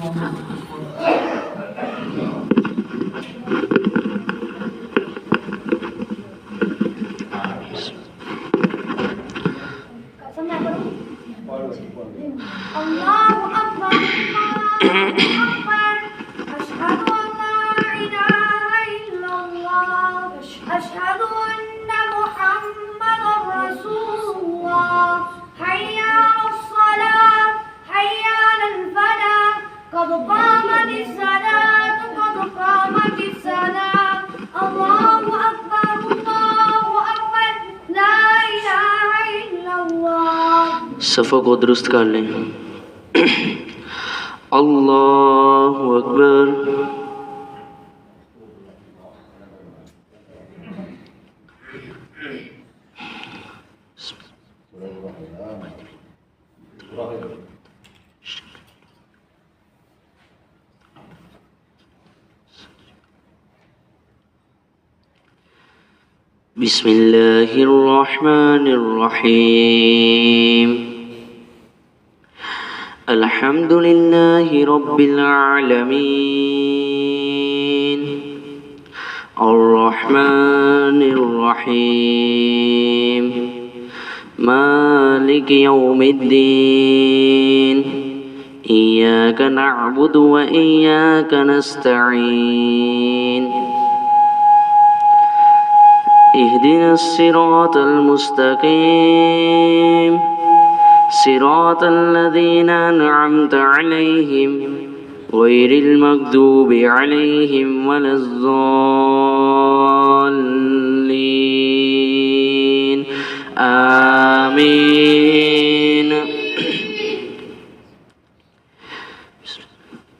Allahu Akbar, Allahu Akbar, Ashhadu an la ilaha illallah, Ashhadu anna Muhammadan Rasulullah, Hayya 'alas salah, Hayya 'alal falah, qad qamatis salah, qad qamatis salah, Allahu Akbar, Allahu Akbar, la ilaha illallah. सफ़ों को दुरुस्त कर लें। अल्लाहु अकबर। बिस्मिल्लाहिर रहमानिर रहीम। अल्हम्दुलिल्लाहि रब्बिल आलमीन, अर्रहमानिर रहीम, मालिकि यौमिद्दीन, इय्याका नअबुदु व इय्याका नस्तईन, इहदिनस सिरातल मुस्तकीम, सिरातल लज़ीना अनअमत अलैहिम, गैरिल मग़दूबि अलैहिम वलज़्ज़ाल्लीन, आमीन।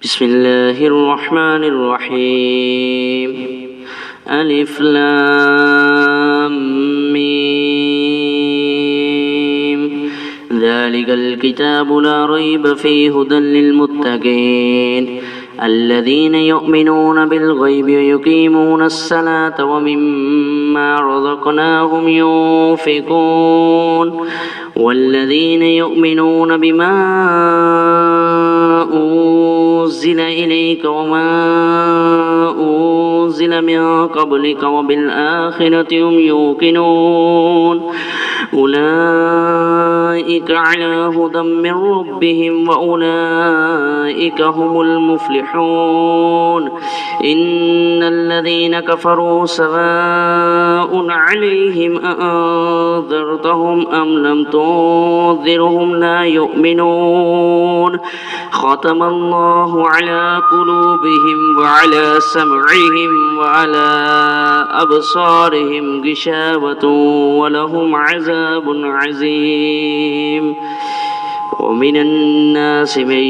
बिस्मिल्लाहिर रहमानिर रहीम। अलिफ लाम मीम, ज़ालिकल किताबु ला रैब फ़ीहि हुदल लिल्मुत्तक़ीन, الذين يؤمنون بالغيب ويقيمون الصلاة ومما رزقناهم ينفقون، والذين يؤمنون بما أنزل إليك وما أنزل من قبلك وبالآخرة هم يوقنون، أولئك على هدى من ربهم وأولئك هم المفلحون. إن الذين كفروا سواء عليهم أأنذرتهم أم لم تنذرهم لا يؤمنون، ختم الله على قلوبهم وعلى سمعهم وعلى أبصارهم غشاوة ولهم عذاب عظيم. ومن الناس من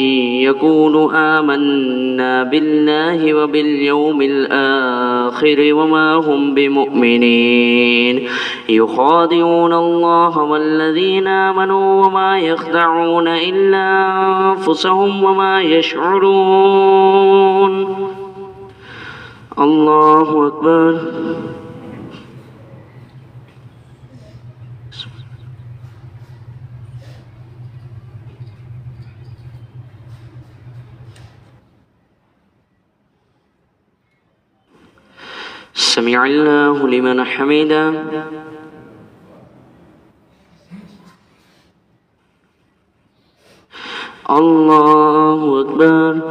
يقول آمنا بالله وباليوم الآخر وما هم بمؤمنين، يخادعون الله والذين آمنوا وما يخدعون إلا أنفسهم وما يشعرون. الله أكبر. سمع الله لمن حمده. الله أكبر.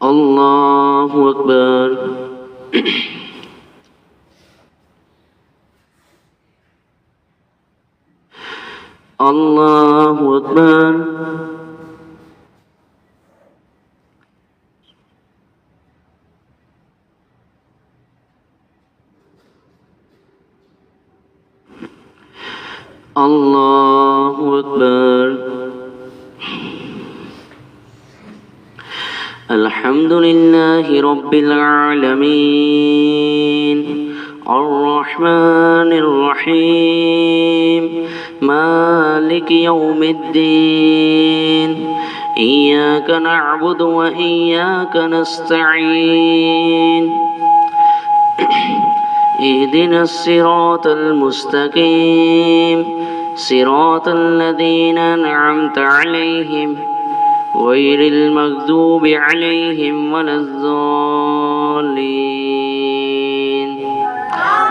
الله أكبر. الله أكبر. الله أكبر. الحمد لله رب العالمين، الرحمن الرحيم، مالك يوم الدين، إياك نعبد وإياك نستعين، اهدنا الصراط المستقيم صراط الذين أنعمت عليهم غير المغضوب عليهم ولا الضالين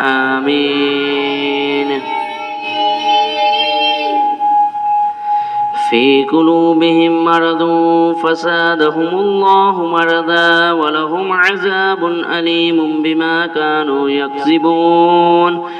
آمين. في قلوبهم مرض فزادهم الله مرضا ولهم عذاب أليم بما كانوا يكذبون.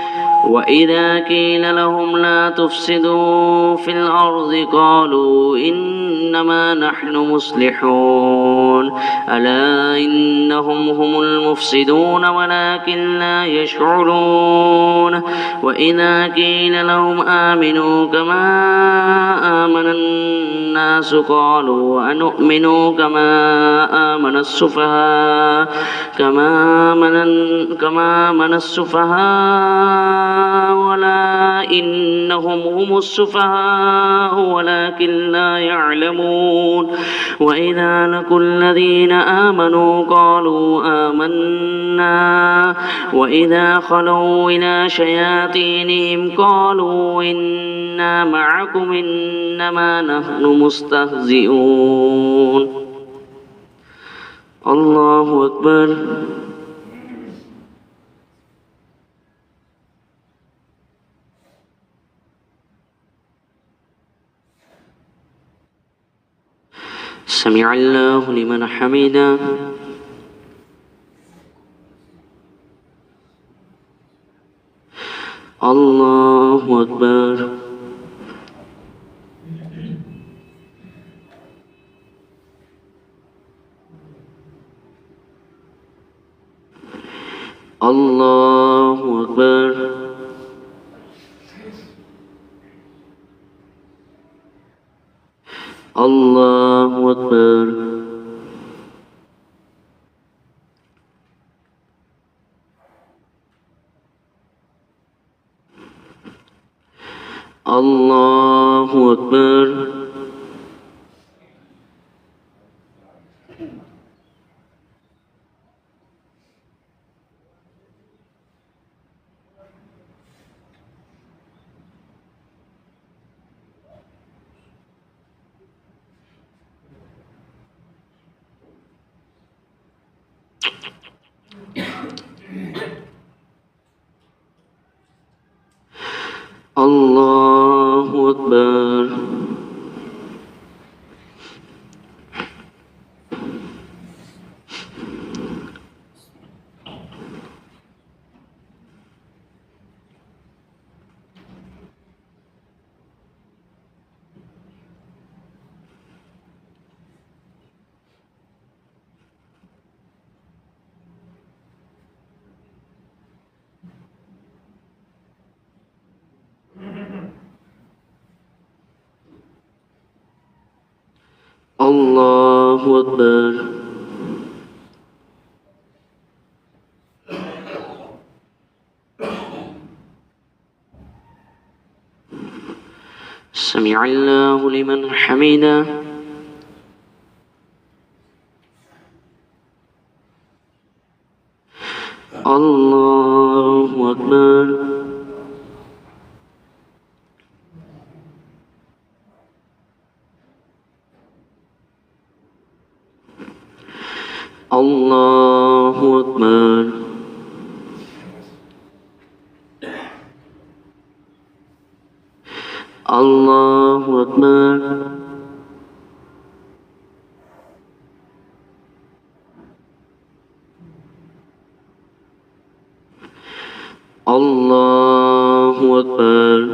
وإذا قيل لهم لا تفسدوا في الأرض قالوا إنما نحن مصلحون ألا إنهم هم المفسدون ولكن لا يشعرون. وإذا قيل لهم آمنوا كما آمن الناس قالوا أنؤمن كما آمن السفهاء كما آمن السفهاء ولا إنهم هم السفهاء ولكن لا يعلمون. وإذا لقوا الذين آمنوا قالوا آمنا وإذا خلوا إلى شياطينهم قالوا إنا معكم إنما نحن مستهزئون. الله أكبر. سمع الله لمن حمده. الله أكبر. الله أكبر. الله أكبر. الله أكبر. الله أكبر. الله أكبر. سمع الله لمن حمده. الله أكبر. الله أكبر. الله أكبر. الله أكبر.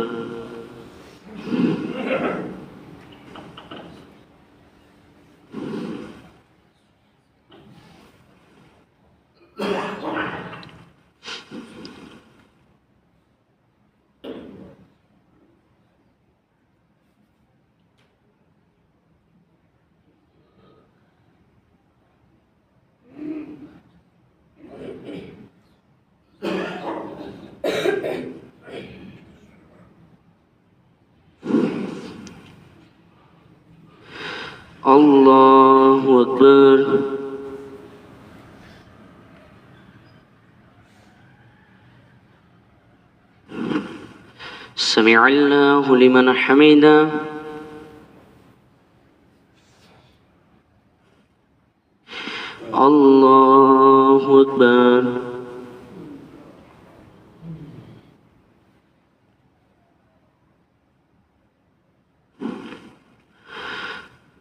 الله أكبر. سمع الله لمن حمده الله أكبر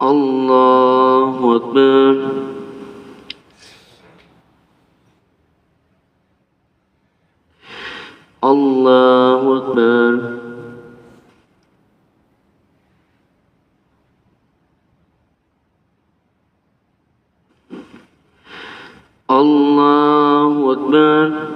الله أكبر الله أكبر الله أكبر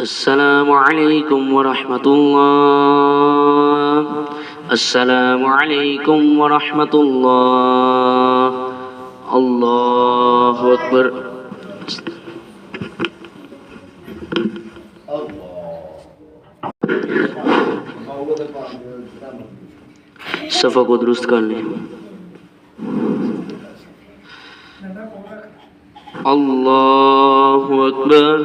السلام عليكم ورحمة الله السلام عليكم ورحمة الله الله أكبر सफ़ा को दुरुस्त कर लें अल्लाहु अकबर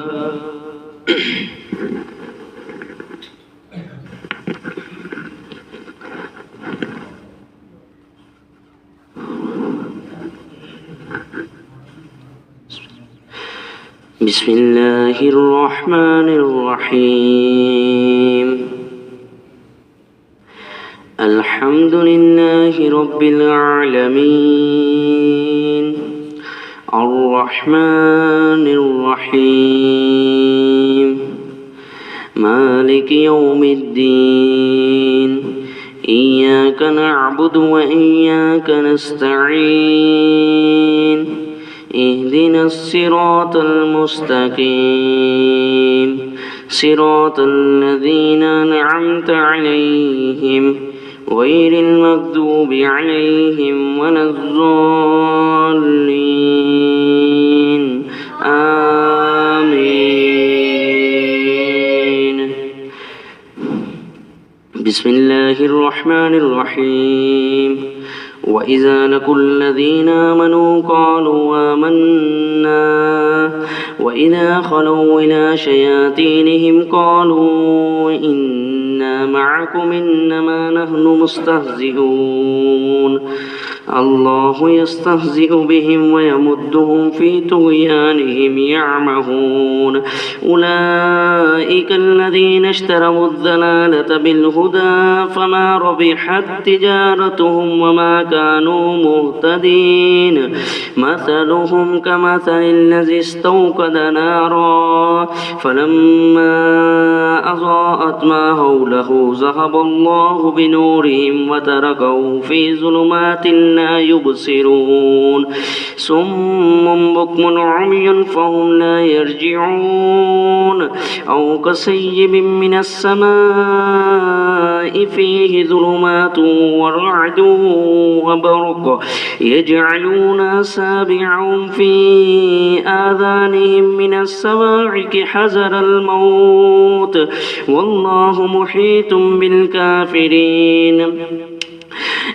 بسم الله الرحمن الرحيم الحمد لله رب العالمين الرحمن الرحيم مالك يوم الدين إياك نعبد وإياك نستعين اهدنا الصراط المستقيم صراط الذين أنعمت عليهم غير المغضوب عليهم ولا الضالين آمين بسم الله الرحمن الرحيم وإذا لقوا الذين آمنوا قالوا آمنا وإذا خلوا إلى شياطينهم قالوا إنا معكم إنما نحن مستهزئون الله يستهزئ بهم ويمدهم في طغيانهم يعمهون أولئك الذين اشتروا الضلالة بالهدى فما ربحت تجارتهم وما كانوا مهتدين مثلهم كمثل الذي استوقد نارا فلما أضاءت ما حوله ذهب الله بنورهم وتركهم في ظلمات لا يبصرون صم بكم عمي فهم لا يرجعون أو كصيب من السماء فيه ظلمات ورعد وبرق يجعلون أصابعهم في آذانهم من الصواعق حذر الموت والله محيط بالكافرين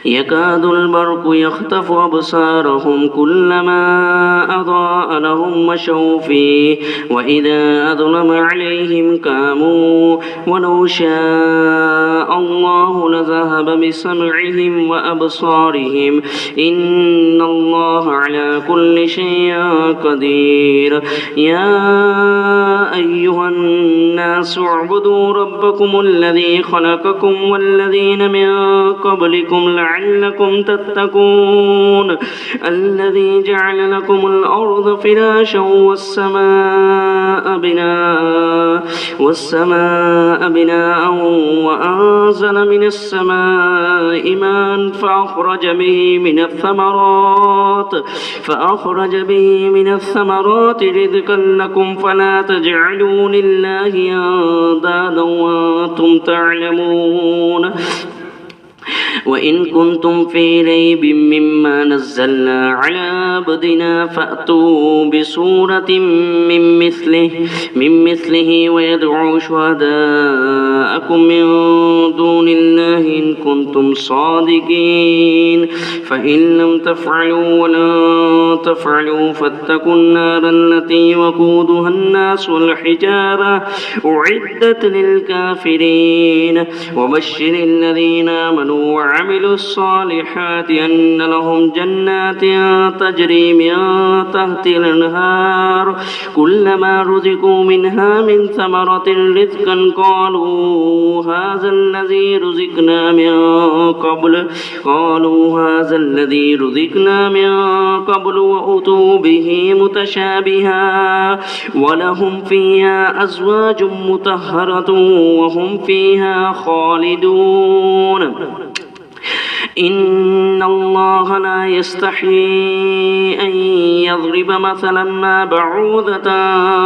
يكاد البرق يخطف أبصارهم كلما أضاء لهم مشوا فيه وإذا أظلم عليهم قاموا ولو شاء الله لذهب بسمعهم وأبصارهم إن الله على كل شيء قدير يا أيها الناس اعبدوا ربكم الذي خلقكم والذين من قبلكم لعلكم لعلكم تتقون الذي جعل لكم الأرض فراشا والسماء بناء وأنزل من السماء ماء فأخرج به من الثمرات رزقا لكم فلا تجعلوا لله أندادا وأنتم تعلمون وإن كنتم في ريب مما نزلنا على عبدنا فأتوا بسورة من مثله ويدعوا شهداءكم من دون الله إن كنتم صادقين فإن لم تفعلوا ولا تفعلوا فاتقوا النار التي وقودها الناس والحجارة أعدت للكافرين وبشر الذين آمنوا وعملوا الصالحات أن لهم جنات تجري من تحتها الأنهار كلما رزقوا منها من ثمرة رزقا قالوا هذا الذي رزقنا من قبل وأتوا به متشابها ولهم فيها أزواج مطهرة وهم فيها خالدون إن الله لا يستحيي أن يضرب مثلا ما بعوضة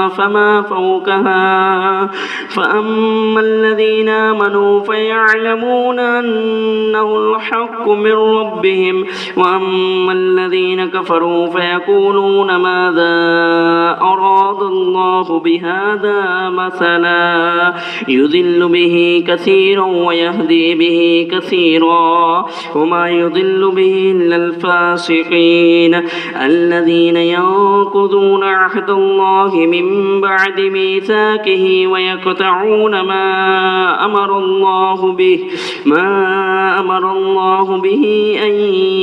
فما فوقها فأما الذين آمنوا فيعلمون أنه الحق من ربهم وأما الذين كفروا فيقولون ماذا أراد الله بهذا مثلا يضل به كثيرا ويهدي به كثيرا وما يضل به إلا الفاسقين الذين ينقضون عهد الله من بعد ميثاقه ويقطعون ما أمر الله به أن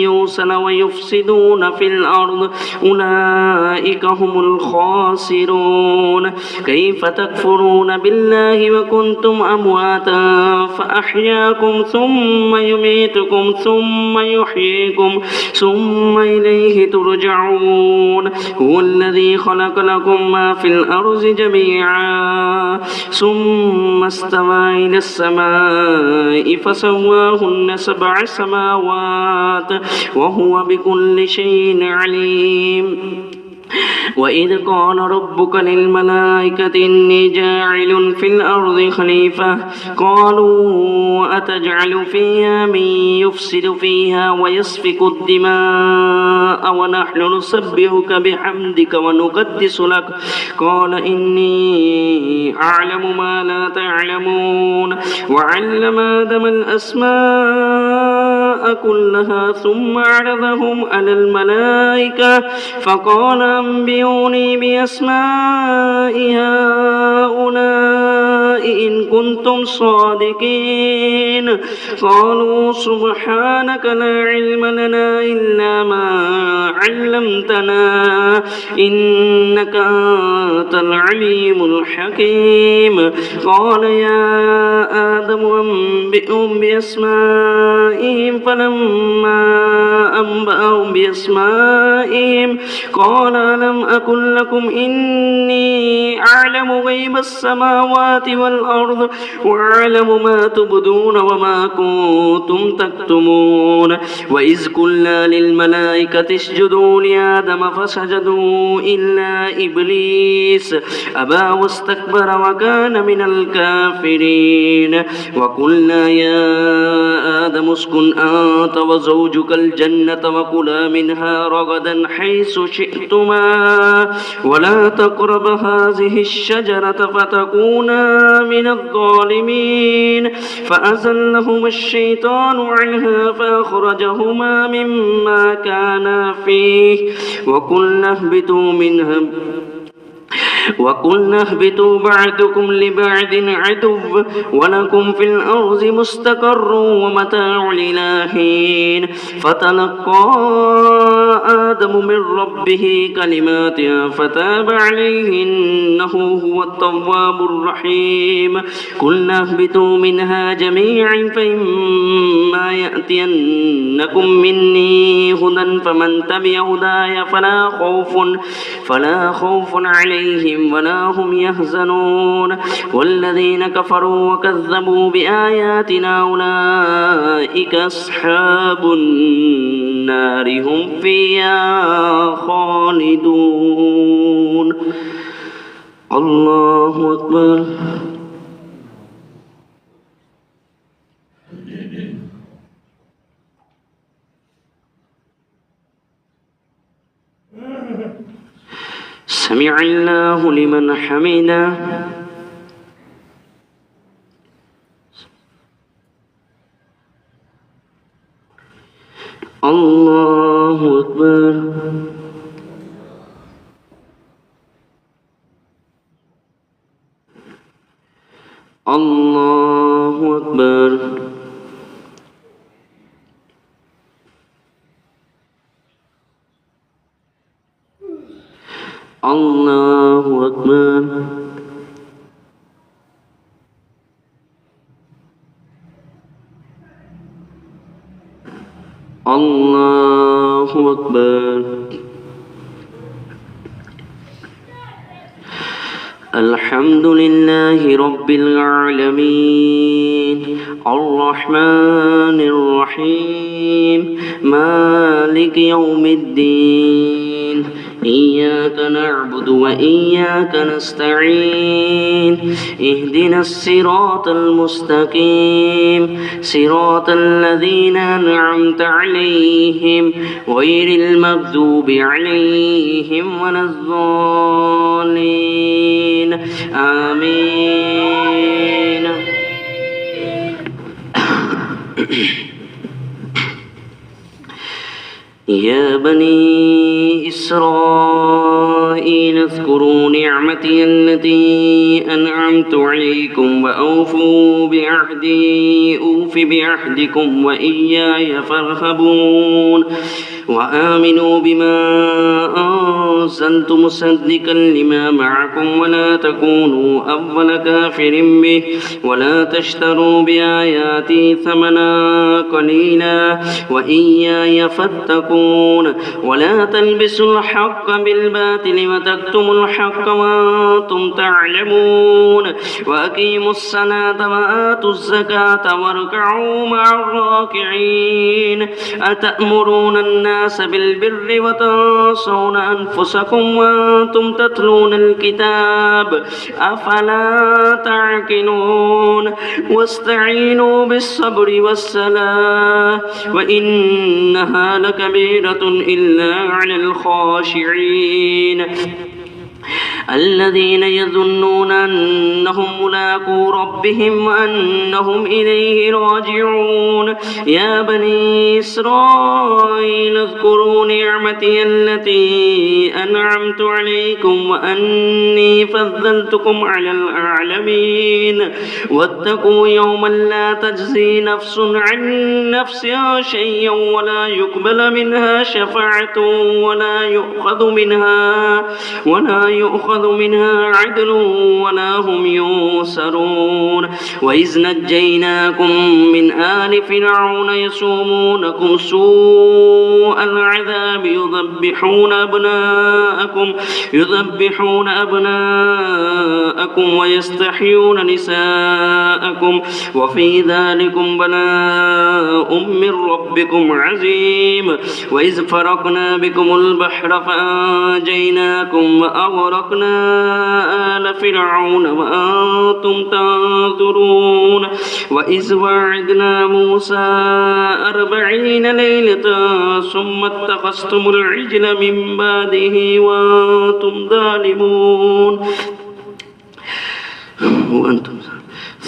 يوصل ويفسدون في الأرض أولئك هم الخاسرون كيف تكفرون بالله وكنتم أمواتا فأحياكم ثم يميتكم ثم يحييكم ثم إليه ترجعون هو الذي خلق لكم ما في الأرض جميعا ثم استوى إلى السماء فسواهن 7 سماوات وهو بكل شيء عليم وإذ قال ربك للملائكة إني جاعل في الأرض خليفة قالوا أتجعل فيها من يفسد فيها ويسفك الدماء ونحن نسبحك بحمدك ونقدس لك قال إني أعلم ما لا تعلمون وعلم آدم الأسماء كلها ثم عرضهم على الملائكة فقال أنبئوني بأسماء هؤلاء إن كنتم صادقين قالوا سبحانك لا علم لنا إلا ما علمتنا إنك أنت العليم الحكيم قال يا آدم أنبئهم بأسمائهم فلما أنبأهم بأسمائهم قال ألم أقل لكم إني أعلم غيب السماوات والأرض وأعلم ما تبدون وما كنتم تكتمون وإذ قلنا للملائكة اسجدوا لآدم فسجدوا إلا إبليس أبى واستكبر وكان من الكافرين وقلنا يا آدم اسكن أنت وزوجك الجنة وكلا منها رغدا حيث شئتما ولا تقرب هذه الشجرة فتكونا من الظالمين فأزلهما الشيطان عنها فأخرجهما مما كانا فيه وقلنا اهبطوا منها وقلنا اهبطوا بعضكم لبعض عدو ولكم في الأرض مستقر ومتاع إلى حين فتلقى آدم من ربه كلمات فتاب عليه إنه هو التواب الرحيم قلنا اهبطوا منها جميعا فإما يأتينكم مني هدى فمن تبع هداي فلا خوف عليهم ولا هم يحزنون والذين كفروا وكذبوا بآياتنا أولئك أصحاب النار هم فيها خالدون. الله أكبر. سمع الله لمن حمده. الله أكبر. الله أكبر. الله أكبر. الله أكبر. الحمد لله رب العالمين الرحمن الرحيم مالك يوم الدين إياك نعبد وإياك نستعين اهدنا الصراط المستقيم صراط الذين أنعمت عليهم غير المغضوب عليهم ولا الضالين آمين. يا بني إسرائيل اذكروا نعمتي التي أنعمت عليكم وأوفوا بعهدي أوف بعهدكم وإياي فارهبون وآمنوا بما أنزلت مصدقا لما معكم ولا تكونوا أول كافر به ولا تشتروا بآياتي ثمنا قليلا وإياي فاتقون ولا تلبسوا الحق بالباطل وتكتموا الحق وأنتم تعلمون وأقيموا الصلاة وآتوا الزكاة واركعوا مع الراكعين أتأمرون الناس بالبر وتنسون أنفسكم وأنتم تتلون الكتاب أفلا تعقلون واستعينوا بالصبر والصلاة وإنها لكبيرة إلا على الخاشعين الذين يظنون أنهم ملاقو ربهم وأنهم إليه راجعون. يا بني إسرائيل اذكروا نعمتي التي أنعمت عليكم وأني فضلتكم على الأعلمين واتقوا يوما لا تجزي نفس عن نفسها شيئا ولا يقبل منها شفاعة ولا يؤخذ منها عدل ولا هم ينصرون. وإذ نجيناكم من آل فرعون يسومونكم سوء العذاب يذبحون أبناءكم ويستحيون نساءكم وفي ذلكم بلاء من ربكم عظيم. وإذ فرقنا بكم البحر فأنجيناكم وأغرقنا آل فرعون وأنتم تنظرون. وإذ وعدنا موسى 40 ليلة ثم اتخذتم العجل من بعده وأنتم ظالمون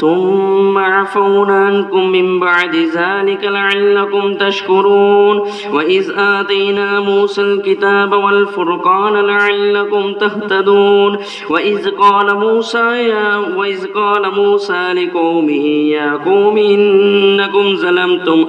ثم عفونا عنكم من بعد ذلك لعلكم تشكرون وإذ آتينا موسى الكتاب والفرقان لعلكم تهتدون وإذ قال موسى لقومه يا قوم إنكم ظلمتم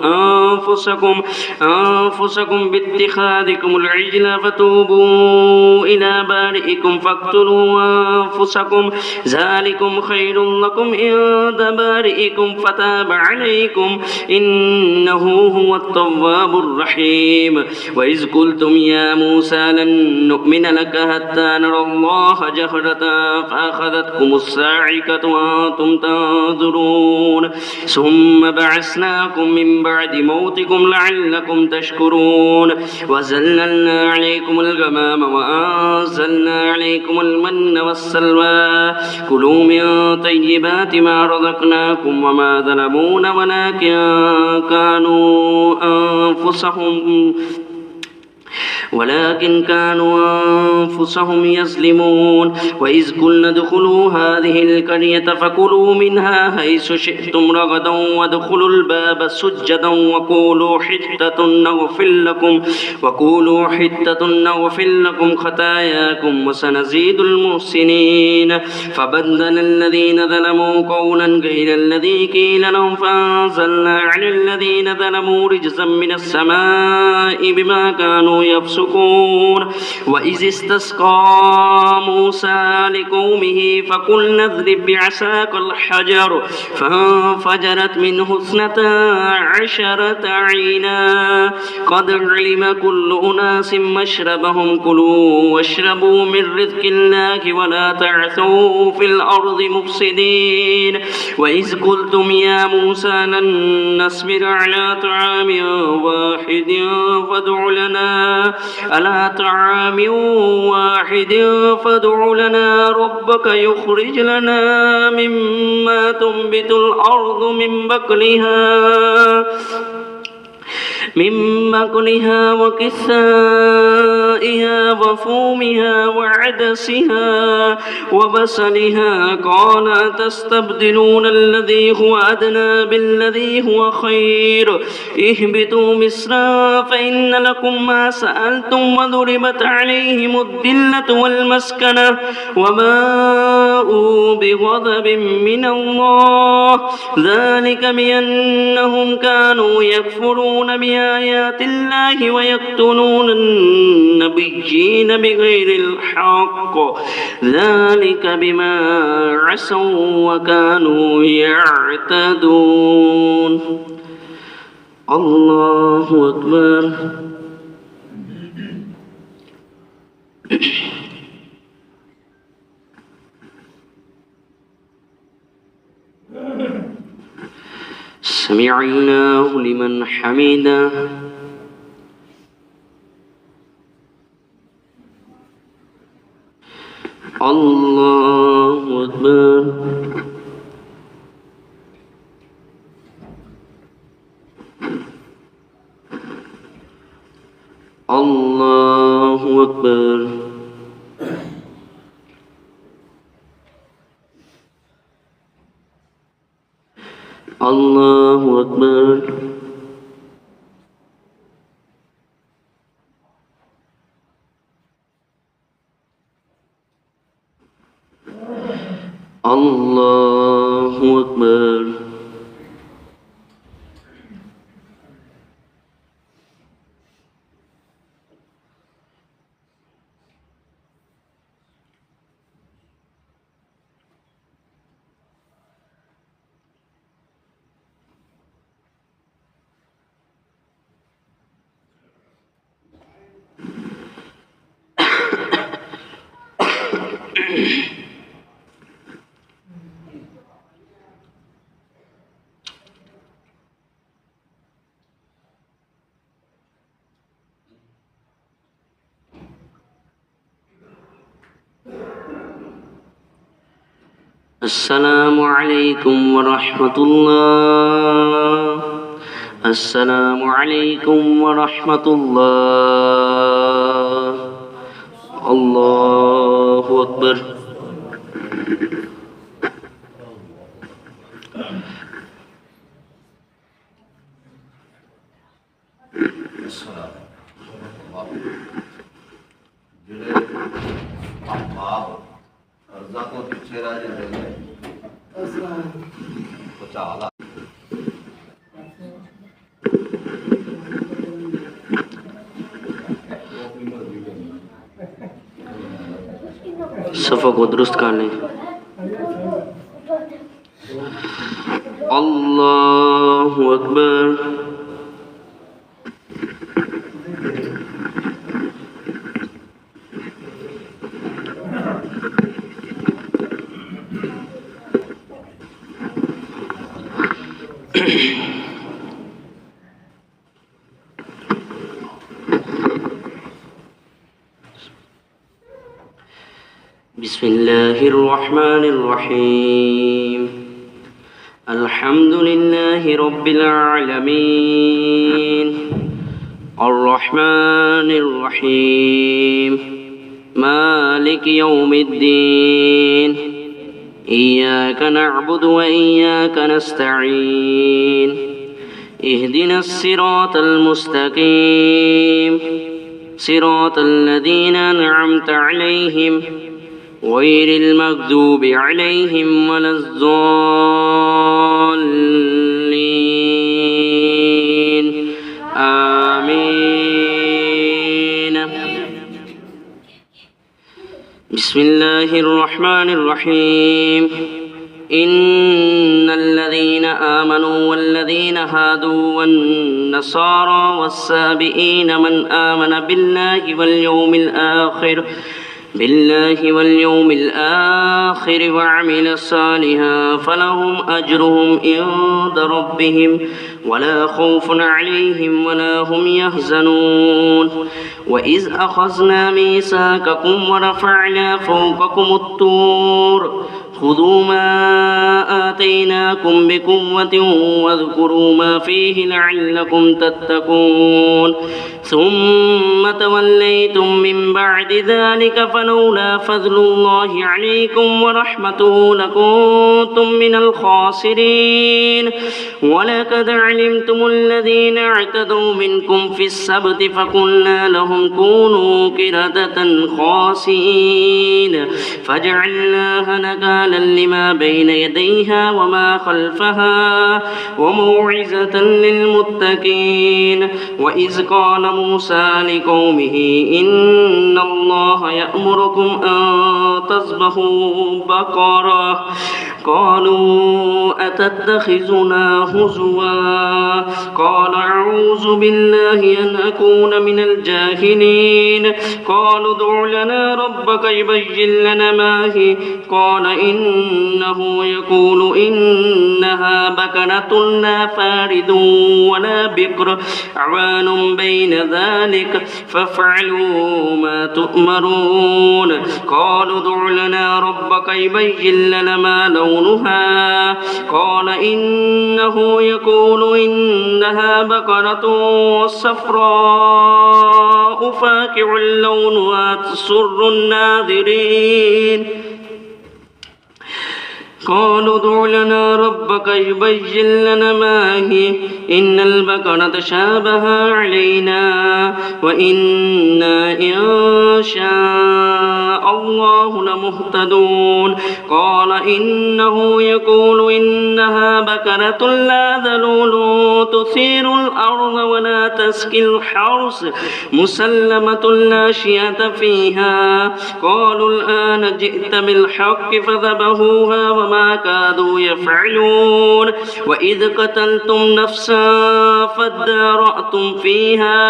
أنفسكم باتخاذكم العجل فتوبوا إلى بارئكم فاقتلوا أنفسكم ذلكم خير لكم عند بارئكم فتاب عليكم إنه هو التواب الرحيم وإذ قلتم يا موسى لن نؤمن لك حتى نرى الله جهرة فأخذتكم الصاعقة وأنتم تنظرون ثم بعثناكم من بعد موتكم لعلكم تشكرون وظللنا عليكم الغمام وأنزلنا عليكم المن والسلوى كلوا من طيبات ما رزقناكم وما ظلمونا ولكن كانوا أنفسهم يظلمون وإذ قلنا ادخلوا هذه القرية فكلوا منها حيث شئتم رغدا وادخلوا الباب سجدا وقولوا حتة نغفر لكم خطاياكم وسنزيد المحسنين فبدل الذين ظلموا قولا غير الذي قيل لهم فأنزلنا على الذين ظلموا رجزا من السماء بما كانوا يفسقون وإذ استسقى موسى لقومه فقلنا اضرب بعصاك الحجر فانفجرت منه 12 عينا قد علم كل أناس مشربهم كلوا واشربوا من رزق الله ولا تعثوا في الأرض مفسدين وإذ قلتم يا موسى لن نصبر على طعام واحد فادع لنا ربك يخرج لنا مما تنبت الأرض من بقلها وكثائها وفومها وعدسها وبصلها قال تستبدلون الذي هو أدنى بالذي هو خير اهبطوا مصرا فإن لكم ما سألتم وضربت عليهم الذلة والمسكنة وباءوا بغضب من الله ذلك بأنهم كانوا يكفرون بآيات الله ويقتلون النبيين بغير الحق ذلك بما عصوا وكانوا يعتدون الله أكبر سمع الله لمن حمده الله أكبر الله أكبر الله أكبر الله أكبر السلام عليكم ورحمة الله السلام عليكم ورحمة الله الله أكبر ਜਿਹੜੇ ਬਾਪ ਕਰਜ਼ਾ ਤੋਂ ਪਿੱਛੇ ਰਹਿ ਜਾਂਦੇ ਨੇ ਬਚਾ ਲਾ सफ़ा को दुरुस्त कर लें। अल्लाहु अकबर। بسم الله الرحمن الرحيم الحمد لله رب العالمين الرحمن الرحيم مالك يوم الدين إياك نعبد وإياك نستعين اهدنا الصراط المستقيم صراط الذين أنعمت عليهم غير المغضوب عليهم ولا الضالين آمين. بسم الله الرحمن الرحيم إن الذين آمنوا والذين هادوا والنصارى والسابئين من آمن بالله واليوم الآخر وعمل صالحا فلهم أجرهم عند ربهم ولا خوف عليهم ولا هم يحزنون. وإذ أخذنا ميثاقكم ورفعنا فوقكم الطور خذوا ما آتيناكم بقوة واذكروا ما فيه لعلكم تتقون ثم توليتم من بعد ذلك فلولا فضل الله عليكم ورحمته لكنتم من الخاسرين. ولقد علمتم الذين اعتدوا منكم في السبت فقلنا لهم كونوا قردة خاسئين فجعلناها نكالا لما بين يديها وما خلفها وموعظة للمتقين. وإذ قال موسى لقومه إن الله يأمركم أن تذبحوا بقرة قالوا أتتخذنا هزوا قال أعوذ بالله أن أكون من الجاهلين. قالوا ادع لنا ربك يبين لنا ما هي قال إنه يقول إنها بقرة لا فارض ولا بكر عوان بين ذلك فافعلوا ما تؤمرون. قالوا ادع لنا ربك يبين لنا ما لونها قال إنه يقول إنها بقرة صفراء فاقع لونها تسر الناظرين. قالوا ادع لنا ربك يبين لنا ما هي إن البقرة شابه علينا وإنا إن شاء الله لمهتدون. قال إنه يقول إنها بقرة لا ذلول تثير الأرض ولا تسقي الحرث مسلمة لا شية فيها. قالوا الآن جئت بالحق فذبحوها وما كادوا يفعلون. وإذ قتلتم نفسا فادارأتم فيها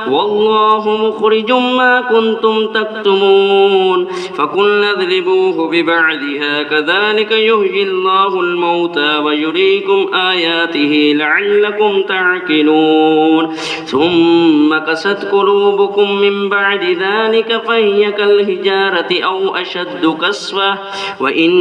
والله مخرج ما كنتم تكتمون. فقلنا اضربوه ببعضها كذلك يحيي الله الموتى ويريكم آياته لعلكم تعقلون. ثم قست قلوبكم من بعد ذلك فهي كالحجارة أو أشد قسوة وإن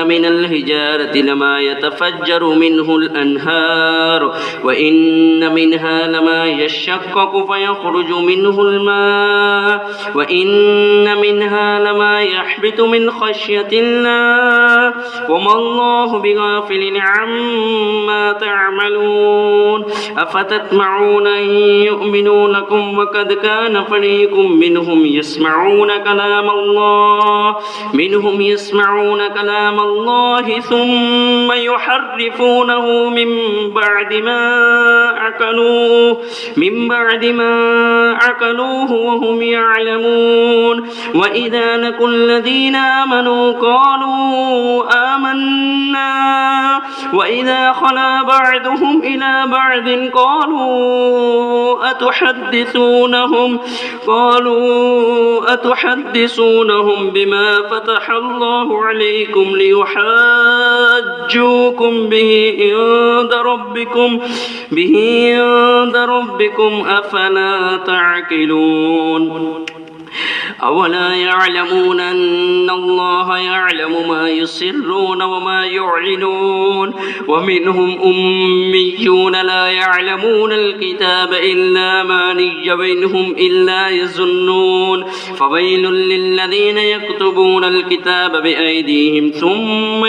من الحجارة لما يتفجر منه الأنهار وإن منها لما يشقق فيخرج منه الماء وإن منها لما يحبط من خشية الله وما الله بغافل عما تعملون أفتطمعون أن يؤمنوا لكم وقد كان فريق منهم يسمعون كلام الله ثم يحرفونه من بعد ما عقلوه وهم يعلمون وإذا لقوا الذين آمنوا قالوا آمنا وإذا خلا بعضهم إلى بعض أتحدثونهم بما فتح الله عليكم ليحاجوكم به عند ربكم أفلا تعقلون أولا يعلمون أن الله يعلم ما يسرون وما يعلنون ومنهم أميون لا يعلمون الكتاب إلا أماني وإنهم إلا يظنون فويل للذين يكتبون الكتاب بأيديهم ثم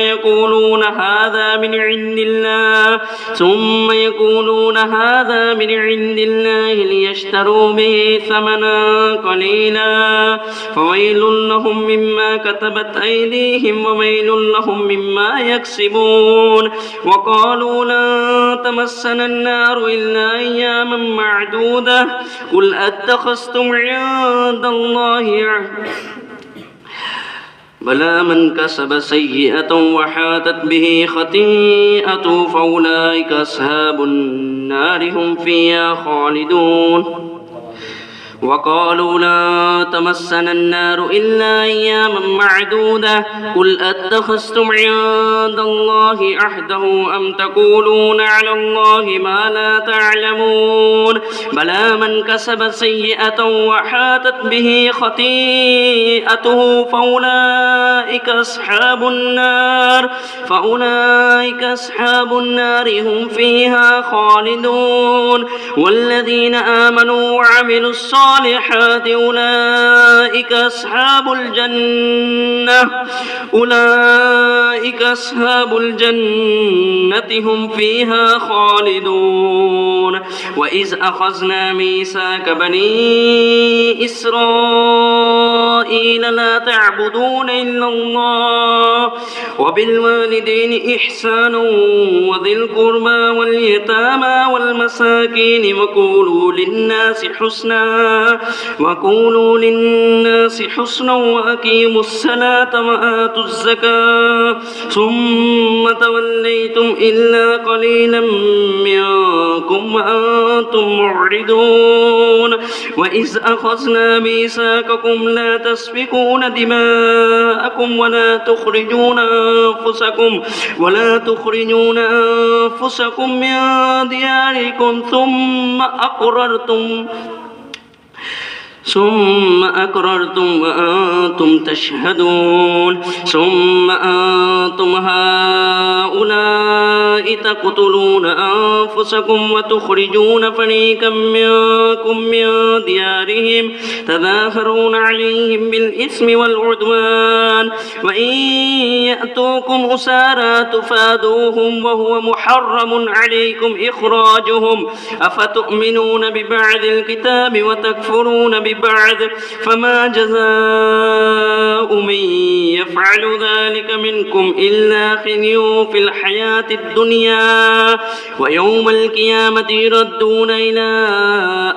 يقولون هذا من عند الله ليشتروا به ثمنا قليلا فويل لهم مما كتبت أيديهم وويل لهم مما يكسبون وقالوا لن تمسنا النار إلا أياما معدودة قل أتخذتم عند الله بلى من كسب سيئة وحاتت به خطيئته فأولئك أصحاب النار هم فيها خالدون وقالوا لا تمسنا النار إلا أياما معدودة قل أتخذتم عند الله عهده أم تقولون على الله ما لا تعلمون بلى من كسب سيئة وحاتت به خطيئته فأولئك أصحاب النار هم فيها خالدون والذين آمنوا وعملوا الصالحات أولئك أصحاب الجنة هم فيها خالدون وإذ أخذنا ميثاق بني إسرائيل لا تعبدون إلا الله وبالوالدين إحسانا وذي القربى واليتامى والمساكين وقولوا للناس حسنا وأقيموا الصلاة وآتوا الزكاة ثم توليتم إلا قليلا منكم وأنتم معرضون وإذ أخذنا ميثاقكم لا تسفكون دماءكم ولا تخرجون أنفسكم من دياركم ثم أقررتم وأنتم تشهدون ثم أنتم هؤلاء تقتلون أنفسكم وتخرجون فريقا منكم من ديارهم تظاهرون عليهم بالإثم والعدوان وإن يأتوكم أسارى تفادوهم وهو محرم عليكم إخراجهم أفتؤمنون ببعض الكتاب وتكفرون ببعض فما جزاء من يفعل ذلك منكم إلا خزي في الحياة الدنيا ويوم القيامة يردون إلى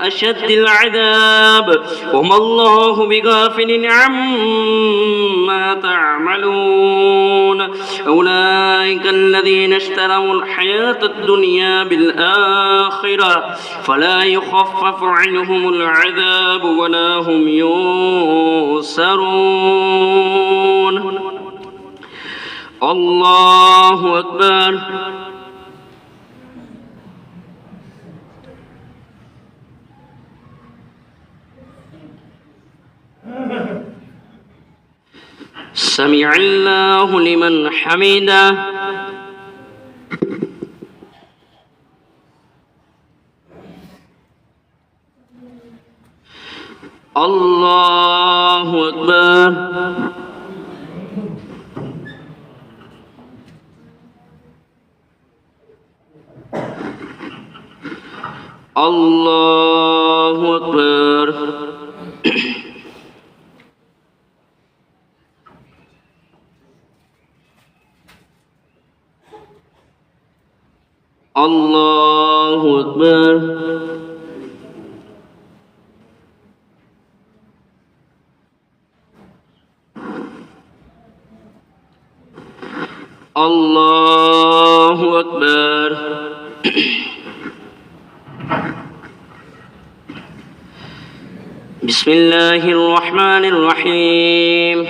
أشد العذاب وما الله بغافل عما تعملون أولئك الذين اشتروا الحياة الدنيا بالآخرة فلا يخفف عنهم العذاب ولا هم ينصرون الله أكبر سمع الله لمن حمده الله أكبر الله أكبر الله أكبر الله أكبر بسم الله الرحمن الرحيم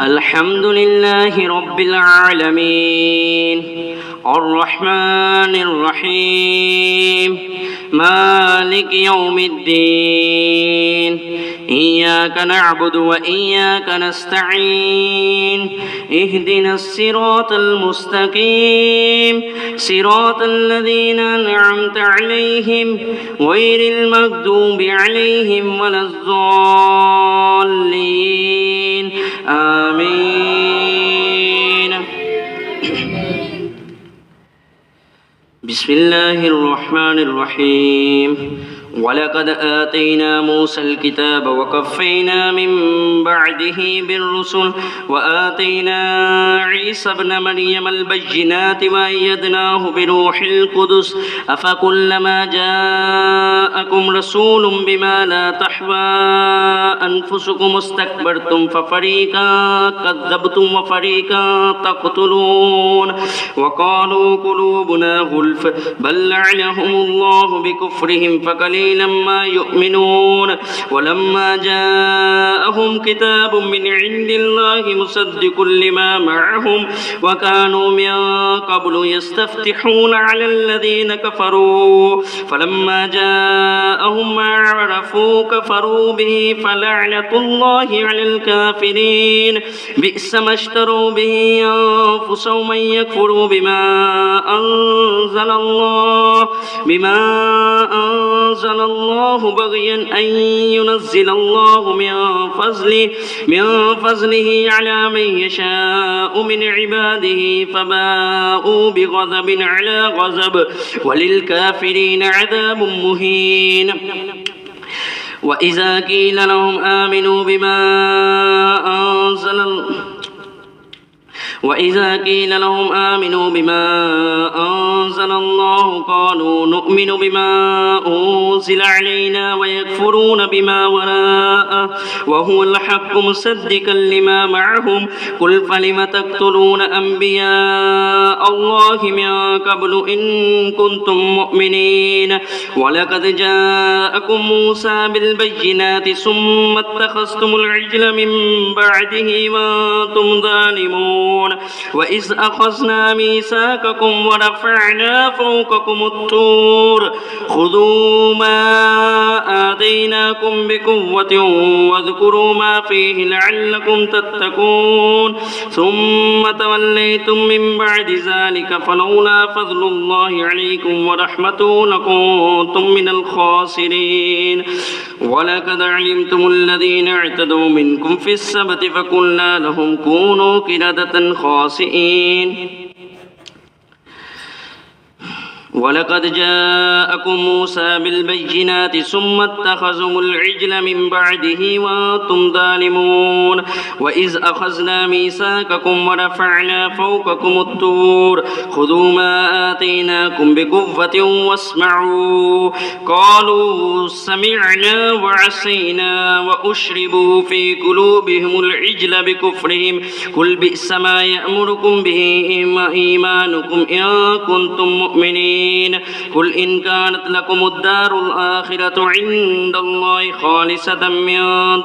الحمد لله رب العالمين الرحمن الرحيم مالك يوم الدين إياك نعبد وإياك نستعين اهدنا الصراط المستقيم صراط الذين أنعمت عليهم غير المغضوب عليهم ولا الضالين آمين بسم الله الرحمن الرحيم ولقد آتينا موسى الكتاب وكفينا من بعده بالرسل وآتينا عيسى ابن مريم البينات وأيدناه بروح القدس أفكلما جاءكم رسول بما لا تحوى أنفسكم استكبرتم ففريقا كذبتم وفريقا تقتلون وقالوا قلوبنا غلف بل لعنهم الله بكفرهم فقليلا ما يؤمنون ولما جاءهم كتاب من عند الله مصدق لما معهم وكانوا من قبل يستفتحون على الذين كفروا فلما جاءهم ما عرفوا كفروا به فلعنة الله على الكافرين بئس ما اشتروا به أنفسهم أن يكفروا بما أنزل الله بغيا أن ينزل الله من فضله على من يشاء من عباده فباءوا بغضب على غضب وللكافرين عذاب مهين وإذا قيل لهم آمنوا بما أنزل الله قالوا نؤمن بما أنزل علينا ويكفرون بما وراءه وهو الحق مصدقا لما معهم قل فلم تقتلون أنبياء الله من قبل إن كنتم مؤمنين ولقد جاءكم موسى بالبينات ثم اتخذتم العجل من بعده وأنتم ظالمون وإذ أخذنا ميثاقكم ورفعنا فوقكم الطور خذوا ما آتيناكم بقوة واذكروا ما فيه لعلكم تتقون ثم توليتم من بعد ذلك فلولا فضل الله عليكم ورحمته لكنتم من الخاسرين ولقد علمتم الذين اعتدوا منكم في السبت فقلنا لهم كونوا قردة خاسئين ولقد جاءكم موسى بالبينات ثم اتخذتم العجل من بعده وأنتم ظالمون وإذ أخذنا ميثاقكم ورفعنا فوقكم الطور خذوا ما آتيناكم بقوة واسمعوا قالوا سمعنا وعصينا وأشربوا في قلوبهم العجل بكفرهم قل بئس ما يأمركم به إيمانكم إن كنتم مؤمنين الكافرين قل إن كانت لكم الدار الآخرة عند الله خالصة من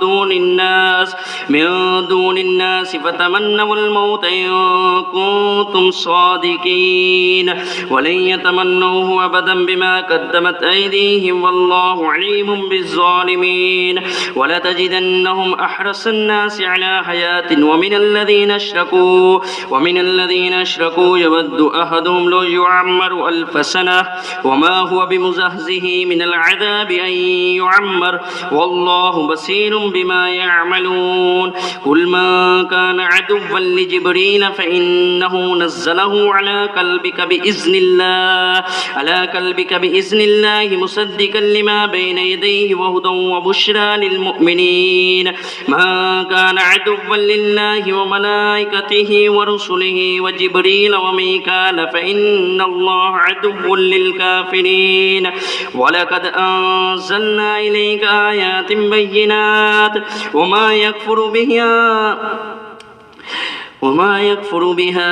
دون الناس فتمنوا الموت إن كنتم صادقين ولن يتمنوه أبدا بما قدمت أيديهم والله عليم بالظالمين ولتجدنهم أحرص الناس على حياة ومن الذين أشركوا يود أحدهم لو يعمر 1000 سنة وما هو بمزحزحه من العذاب أن يعمر والله بصير بما يعملون قل من كان عدوا لجبريل فإنه نزله على قلبك بإذن الله مصدقا لما بين يديه وهدى وبشرى للمؤمنين من كان عدوا لله وملائكته ورسله وجبريل وميكال فإن الله عدو للكافرين ولقد أنزلنا إليك آيات بينات وما يكفر بها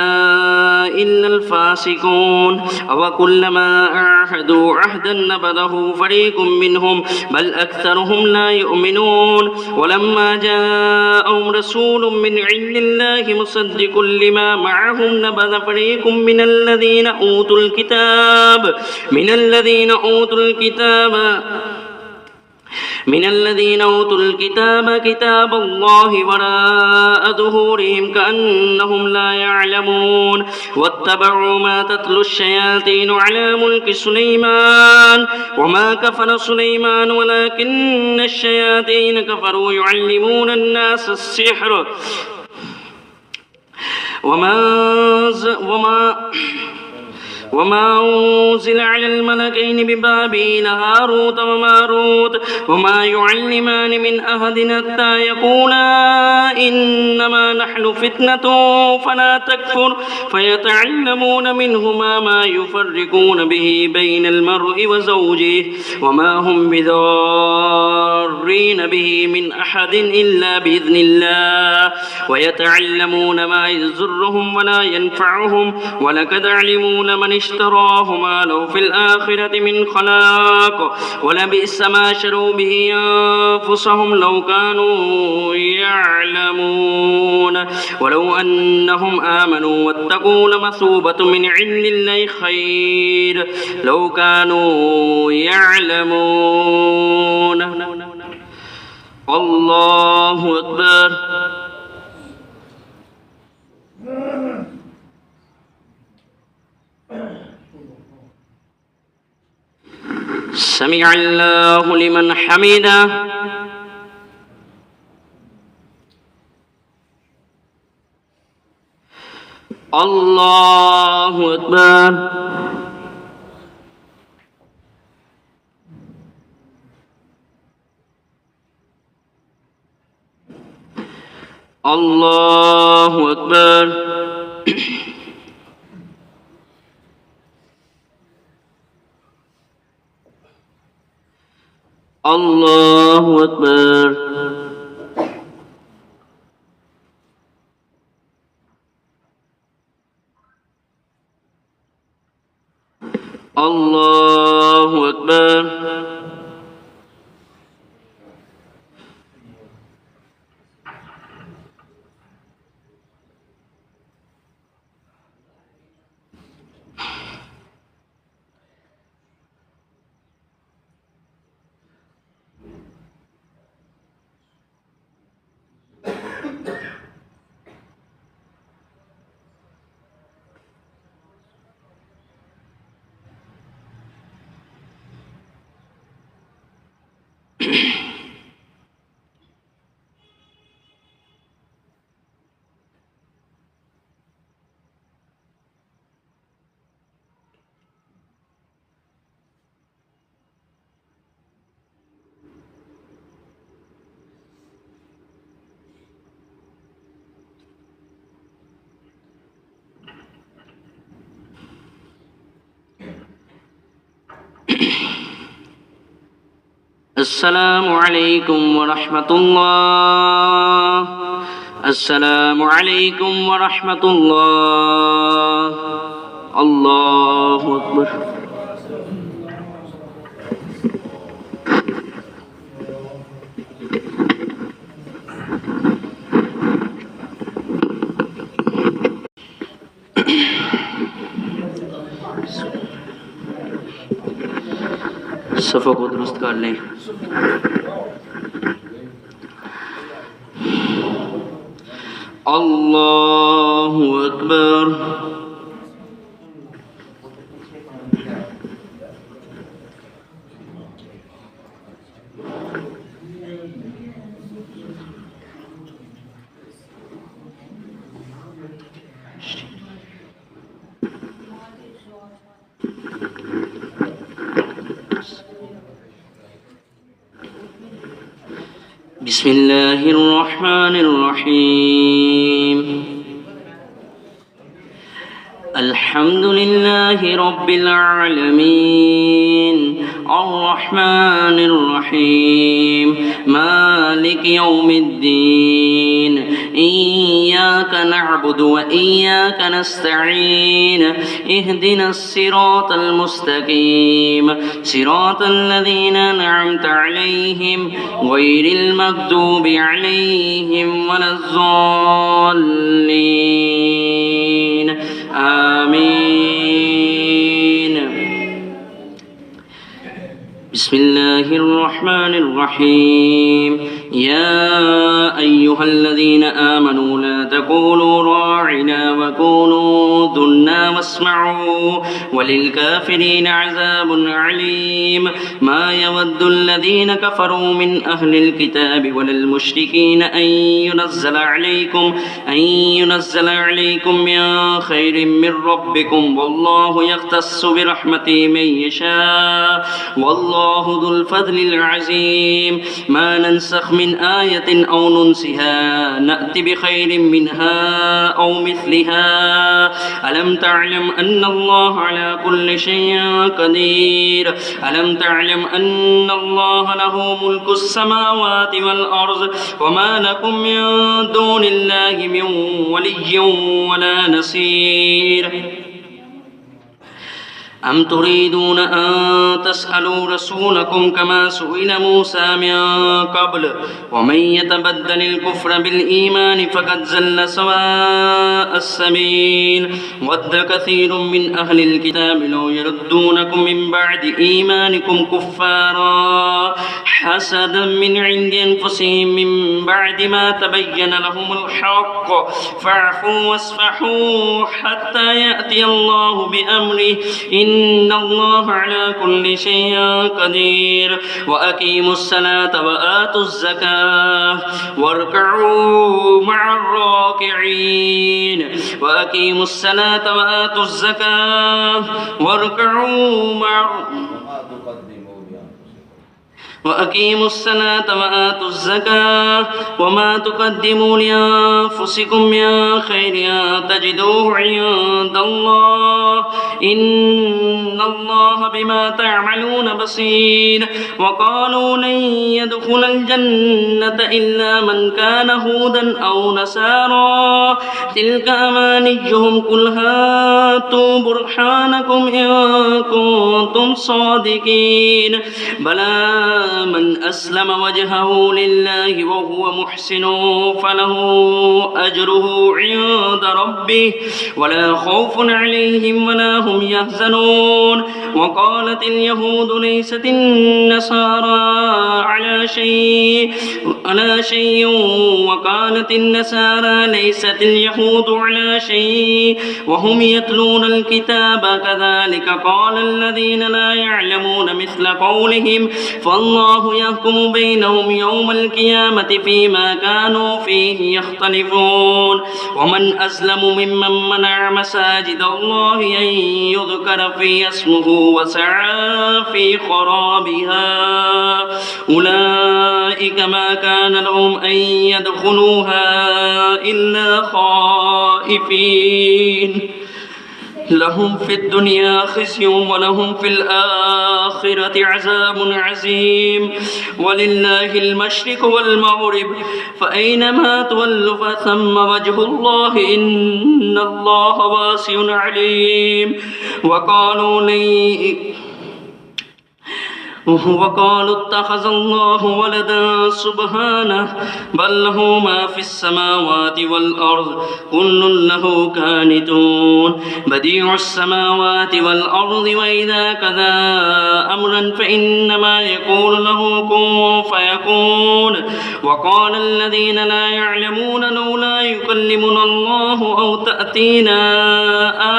إلا الفاسقون أوكلما عاهدوا عهدا نبذه فريق منهم بل أكثرهم لا يؤمنون ولما جاءهم رسول من عند الله مصدق لما معهم نبذ فريق من الذين أوتوا الكتاب كتاب الله وراء ظهورهم كأنهم لا يعلمون واتبعوا ما تتلو الشياطين على ملك سليمان وما كفر سليمان ولكن الشياطين كفروا يعلمون الناس السحر وما أنزل على الملكين ببابل هاروت وماروت وما يعلمان من أحد حتى يقولا إنما نحن فتنة فلا تكفر فيتعلمون منهما ما يفرقون به بين المرء وزوجه وما هم بضارين به من أحد إلا بإذن الله ويتعلمون ما يضرهم ولا ينفعهم ولقد علموا لمن اشتراه ما له في الآخرة من خلاق ولبئس ما شروا به أنفسهم لو كانوا يعلمون ولو أنهم آمنوا واتقوا لمثوبة من عند الله خير لو كانوا يعلمون الله أكبر سمع الله لمن حمده الله أكبر الله أكبر الله أكبر الله أكبر السلام عليكم ورحمة الله السلام عليكم ورحمة الله الله أكبر सफ़ा को दुरुस्त कर लें। अल्लाहु अकबर। بسم الله الرحمن الرحيم الحمد لله رب العالمين الرحمن الرحيم مالك يوم الدين إياك نعبد وإياك نستعين اهدنا الصراط المستقيم صراط الذين أنعمت عليهم غير المغضوب عليهم ولا الضالين آمين بسم الله الرحمن الرحيم يا أيها الذين آمنوا لا تقولوا راعنا وقولوا ذلنا واسمعوا وللكافرين عذاب عليم ما يود الذين كفروا من أهل الكتاب ولا المشركين أن ينزل عليكم من خير من ربكم والله يختص برحمته من يشاء والله ذو الفضل العظيم ما ننسخ من آية أو ننسها نأتي بخير منها أو مثلها ألم تعلم أن الله على كل شيء قدير ألم تعلم أن الله له ملك السماوات والأرض وما لكم من دون الله من ولي ولا نصير أم تريدون أن تسألوا رسولكم كما سئل موسى من قبل ومن يتبدل الكفر بالإيمان فقد زل سواء السبيل ود كثير من أهل الكتاب لو يردونكم من بعد إيمانكم كفارا حسدا من عند أنفسهم من بعد ما تبين لهم الحق فاعفوا واصفحوا حتى يأتي الله بأمره إن الله على كل شيء قدير وأقيموا الصلاة وآتوا الزكاة واركعوا مع الراكعين وأقيموا الصلاة وآتوا الزكاة واركعوا مع وأقيموا الصلاة وآتوا الزكاة وما تقدموا لأنفسكم من خير تجدوه عند الله إن الله بما تعملون بصير وقالوا لن يدخل الجنة إلا من كان هودا أو نصارى تلك أمانيهم قل هاتوا برهانكم إن كنتم صادقين بلى من أسلم وجهه لله وهو محسن فله أجره عند ربه ولا خوف عليهم ولا هم يحزنون وقالت اليهود ليست النصارى على شيء وقالت النصارى ليست اليهود على شيء وهم يتلون الكتاب كذلك قال الذين لا يعلمون مثل قولهم فالله يحكم بينهم يوم القيامة فيما كانوا فيه يختلفون ومن أظلم ممن منع مساجد الله أن يذكر فيه اسمه وسعى في خرابها أولئك ما كان لهم أن يدخلوها إلا خائفين لهم في الدنيا خزي ولهم في الآخرة عذاب عظيم ولله المشرق والمغرب فأينما تولوا فثم وجه الله إن الله واسع عليم وقالوا اتخذ الله ولدا سبحانه بل له ما في السماوات والأرض كل له قانتون بديع السماوات والأرض وإذا قضى أمرا فإنما يقول له كن فيكون وقال الذين لا يعلمون لولا يكلمنا الله أو تأتينا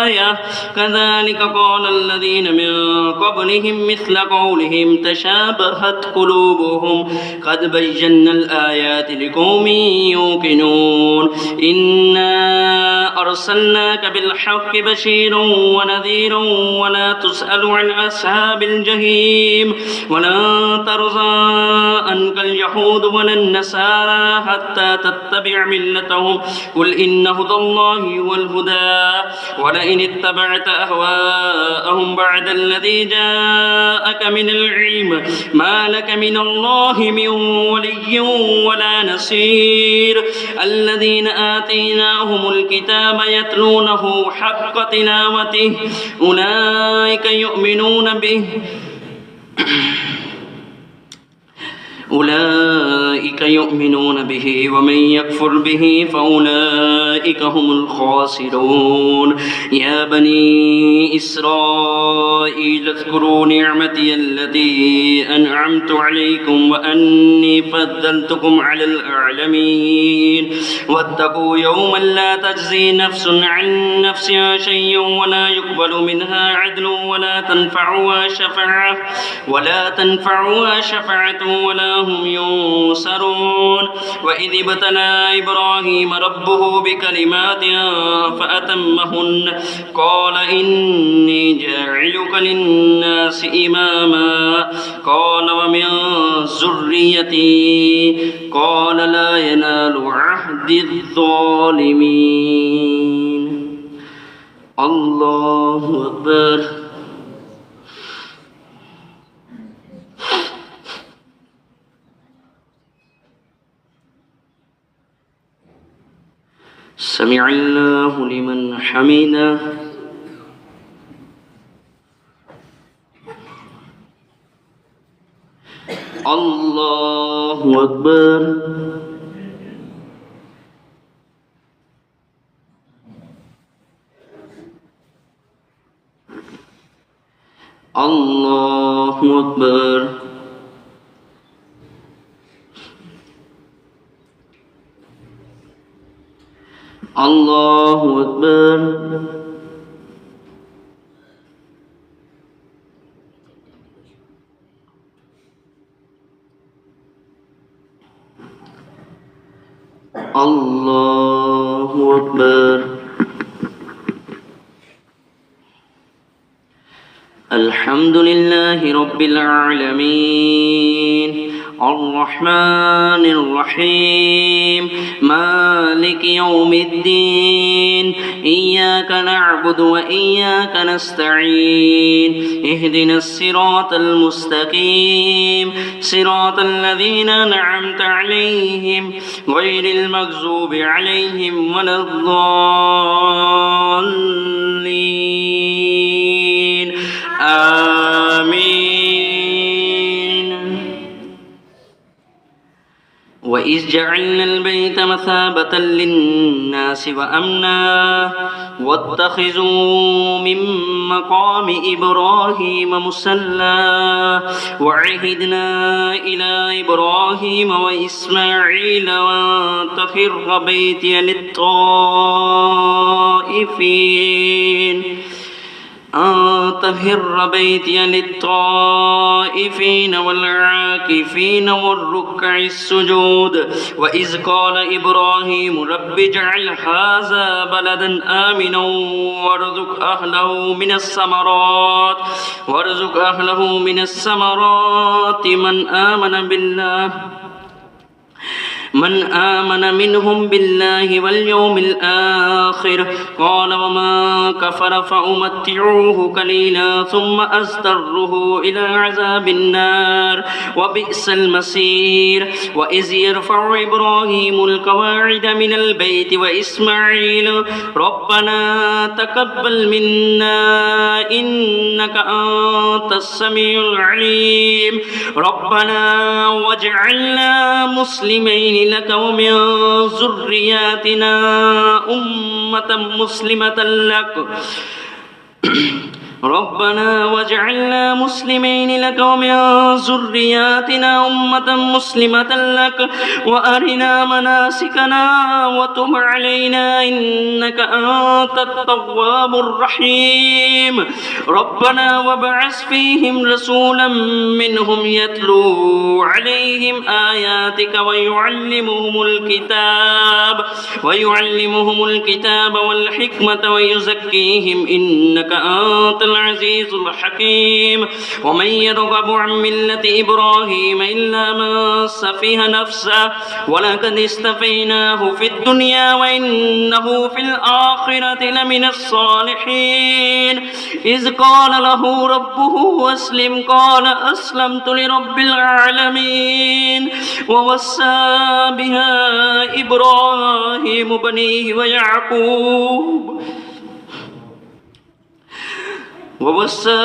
آية كذلك قال الذين من قبلهم مثل قولهم تشابهت قلوبهم قد بينا الآيات لقوم يوقنون إنا أرسلناك بالحق بشيرا ونذيرا ولا تسأل عن أصحاب الجحيم ولن ترضى عنك اليهود ولا النصارى حتى تتبع ملتهم قل إن هدى الله هو الهدى ولئن اتبعت أهواءهم بعد الذي جاءك من العلم ما لك من الله من ولي ولا نصير الذين آتيناهم الكتاب يتلونه حق تلاوته أولئك يؤمنون به ومن يكفر به فأولئك هم الخاسرون يا بني إسرائيل اذكروا نعمتي التي أنعمت عليكم وأني فضلتكم على الأعلمين واتقوا يوما لا تجزي نفس عن نفسها شيئا ولا يقبل منها عدل ولا تنفعها شفاعة ولا هم ينصرون وإذ ابتلى إبراهيم ربه بكلمات فأتمهن قال إني جاعلك للناس إماما قال ومن ذريتي قال لا ينال عهد الظالمين الله أكبر سمع الله لمن حمده الله أكبر الله أكبر الله أكبر الله أكبر الحمد لله رب العالمين الرحمن الرحيم مالك يوم الدين إياك نعبد وإياك نستعين اهدنا الصراط المستقيم صراط الذين أنعمت عليهم غير المغضوب عليهم ولا الضالين آمين وإذ جعلنا البيت مثابة للناس وأمنا واتخذوا من مقام إبراهيم مصلى وعهدنا إلى إبراهيم وإسماعيل وأن طهر بيتي للطائفين والعاكفين والركع السجود وإذ قال إبراهيم رب اجعل هذا بلدا آمنا وارزق أهله من الثمرات من آمن بالله من آمن منهم بالله واليوم الآخر قال وما كفر فأمتعوه قليلا ثم أضطره إلى عذاب النار وبئس المصير وإذ يرفع إبراهيم القواعد من البيت وإسماعيل ربنا تقبل منا إنك أنت السميع العليم ربنا واجعلنا مسلمين لك ومن ذرياتنا أمة مسلمة لك ربنا واجعلنا مسلمين لك ومن ذرياتنا أمة مسلمة لك وأرنا مناسكنا وتب علينا إنك أنت التواب الرحيم ربنا وابعث فيهم رسولا منهم يتلو عليهم آياتك ويعلمهم الكتاب والحكمة ويزكيهم إنك أنت العزيز الحكيم ومن يرغب عن ملة إبراهيم إلا من سفه نفسه ولقد اصطفيناه في الدنيا وإنه في الآخرة لمن الصالحين إذ قال له ربه أسلم قال أسلمت لرب العالمين ووصى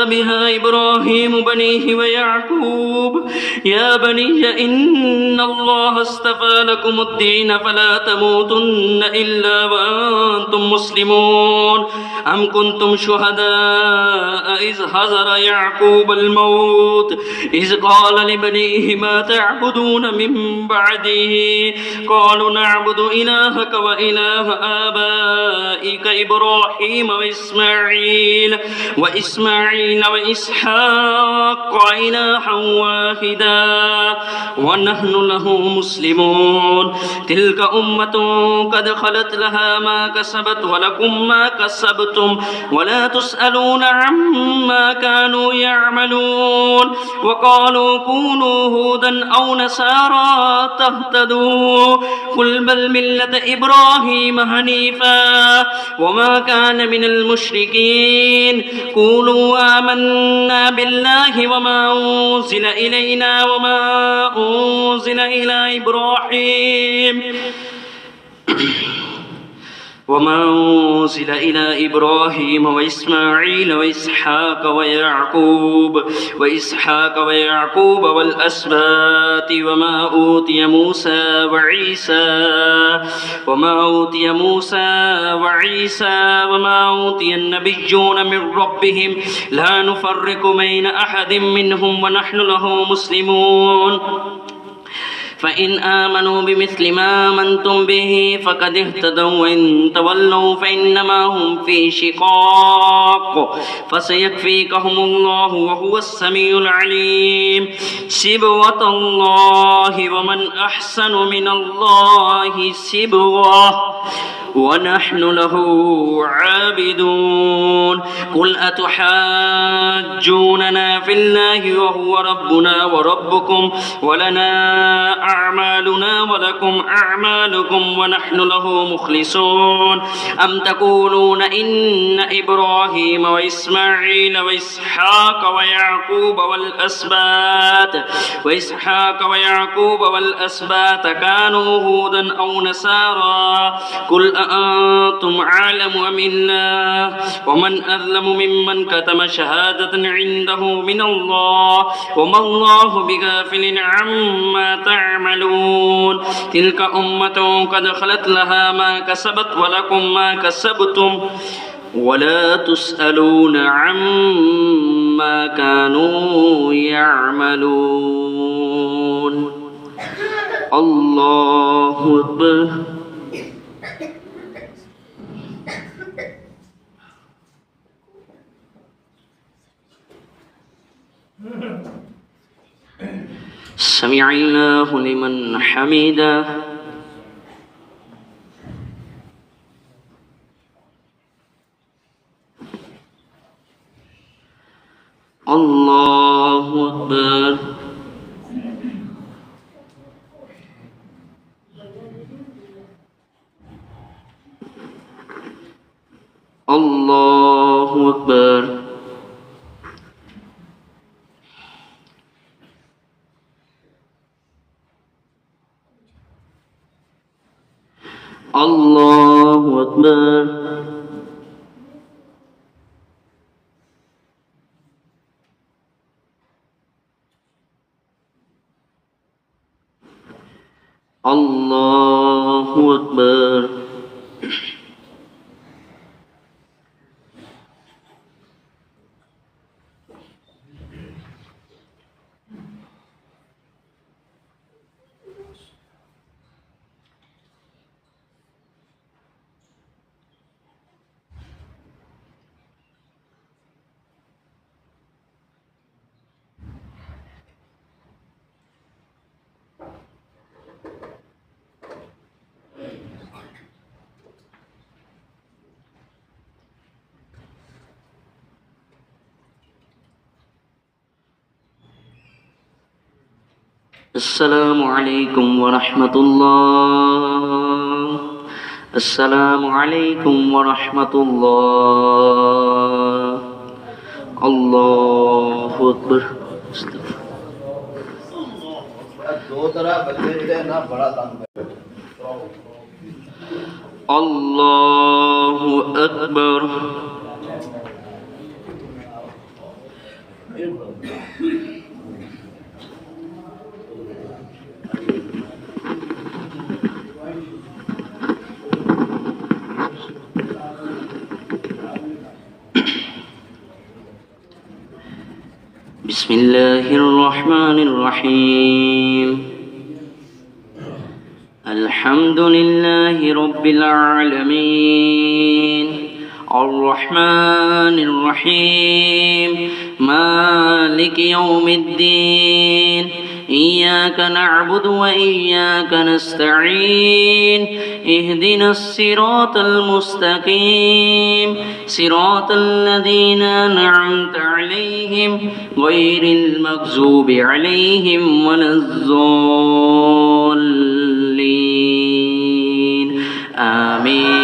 بها إبراهيم بنيه ويعقوب يا بني إن الله اصطفى لكم الدين فلا تموتن إلا وأنتم مسلمون أم كنتم شهداء إذ حضر يعقوب الموت إذ قال لبنيه ما تعبدون من بعده قالوا نعبد إلهك وإله آبائك إبراهيم وإسماعيل وإسحاق إلها واحدا ونحن له مسلمون تلك أمة قد خلت لها ما كسبت ولكم ما كسبتم ولا تسألون عما كانوا يعملون وقالوا كونوا هودا أو نصارى تهتدوا قل بل ملة إبراهيم حنيفا وما كان من المشركين قولوا آمنا بالله وما أنزل إلينا وما أنزل إلى إبراهيم وإسماعيل وإسحاق ويعقوب والأسباط وما أوتي موسى وما أوتي النبيون من ربهم لا نفرق بين أحد منهم ونحن له مسلمون فإن آمنوا بمثل ما آمنتم به فقد اهتدوا وإن تولوا فإنما هم في شقاق فسيكفيكهم الله وهو السميع العليم سبوة الله ومن أحسن من الله سبوة ونحن له عابدون قل أتحاجوننا في الله وهو ربنا وربكم ولنا أعمالنا ولكم أعمالكم ونحن له مخلصون أم تقولون إن إبراهيم وإسماعيل وإسحاق ويعقوب والأسباط كانوا هودا أو نصارى قل أأنتم أعلم أم الله ومن أظلم ممن كتم شهادة عنده من الله وما الله بغافل عما تعملون تلك أمة قد خلت لها ما كسبت ولكم ما كسبتم ولا تسألون عما كانوا يعملون الله أكبر سمع الله لمن حمده الله أكبر أكبر الله أكبر الله أكبر السلام عليكم ورحمة الله السلام عليكم ورحمة الله الله أكبر दो तरह बच्चे थे ना बड़ा तंग الله أكبر بسم الله الرحمن الرحيم الحمد لله رب العالمين الرحمن الرحيم مالك يوم الدين إياك نعبد وإياك نستعين اهدنا الصراط المستقيم صراط الذين أنعمت عليهم غير المغضوب عليهم ولا الضالين آمين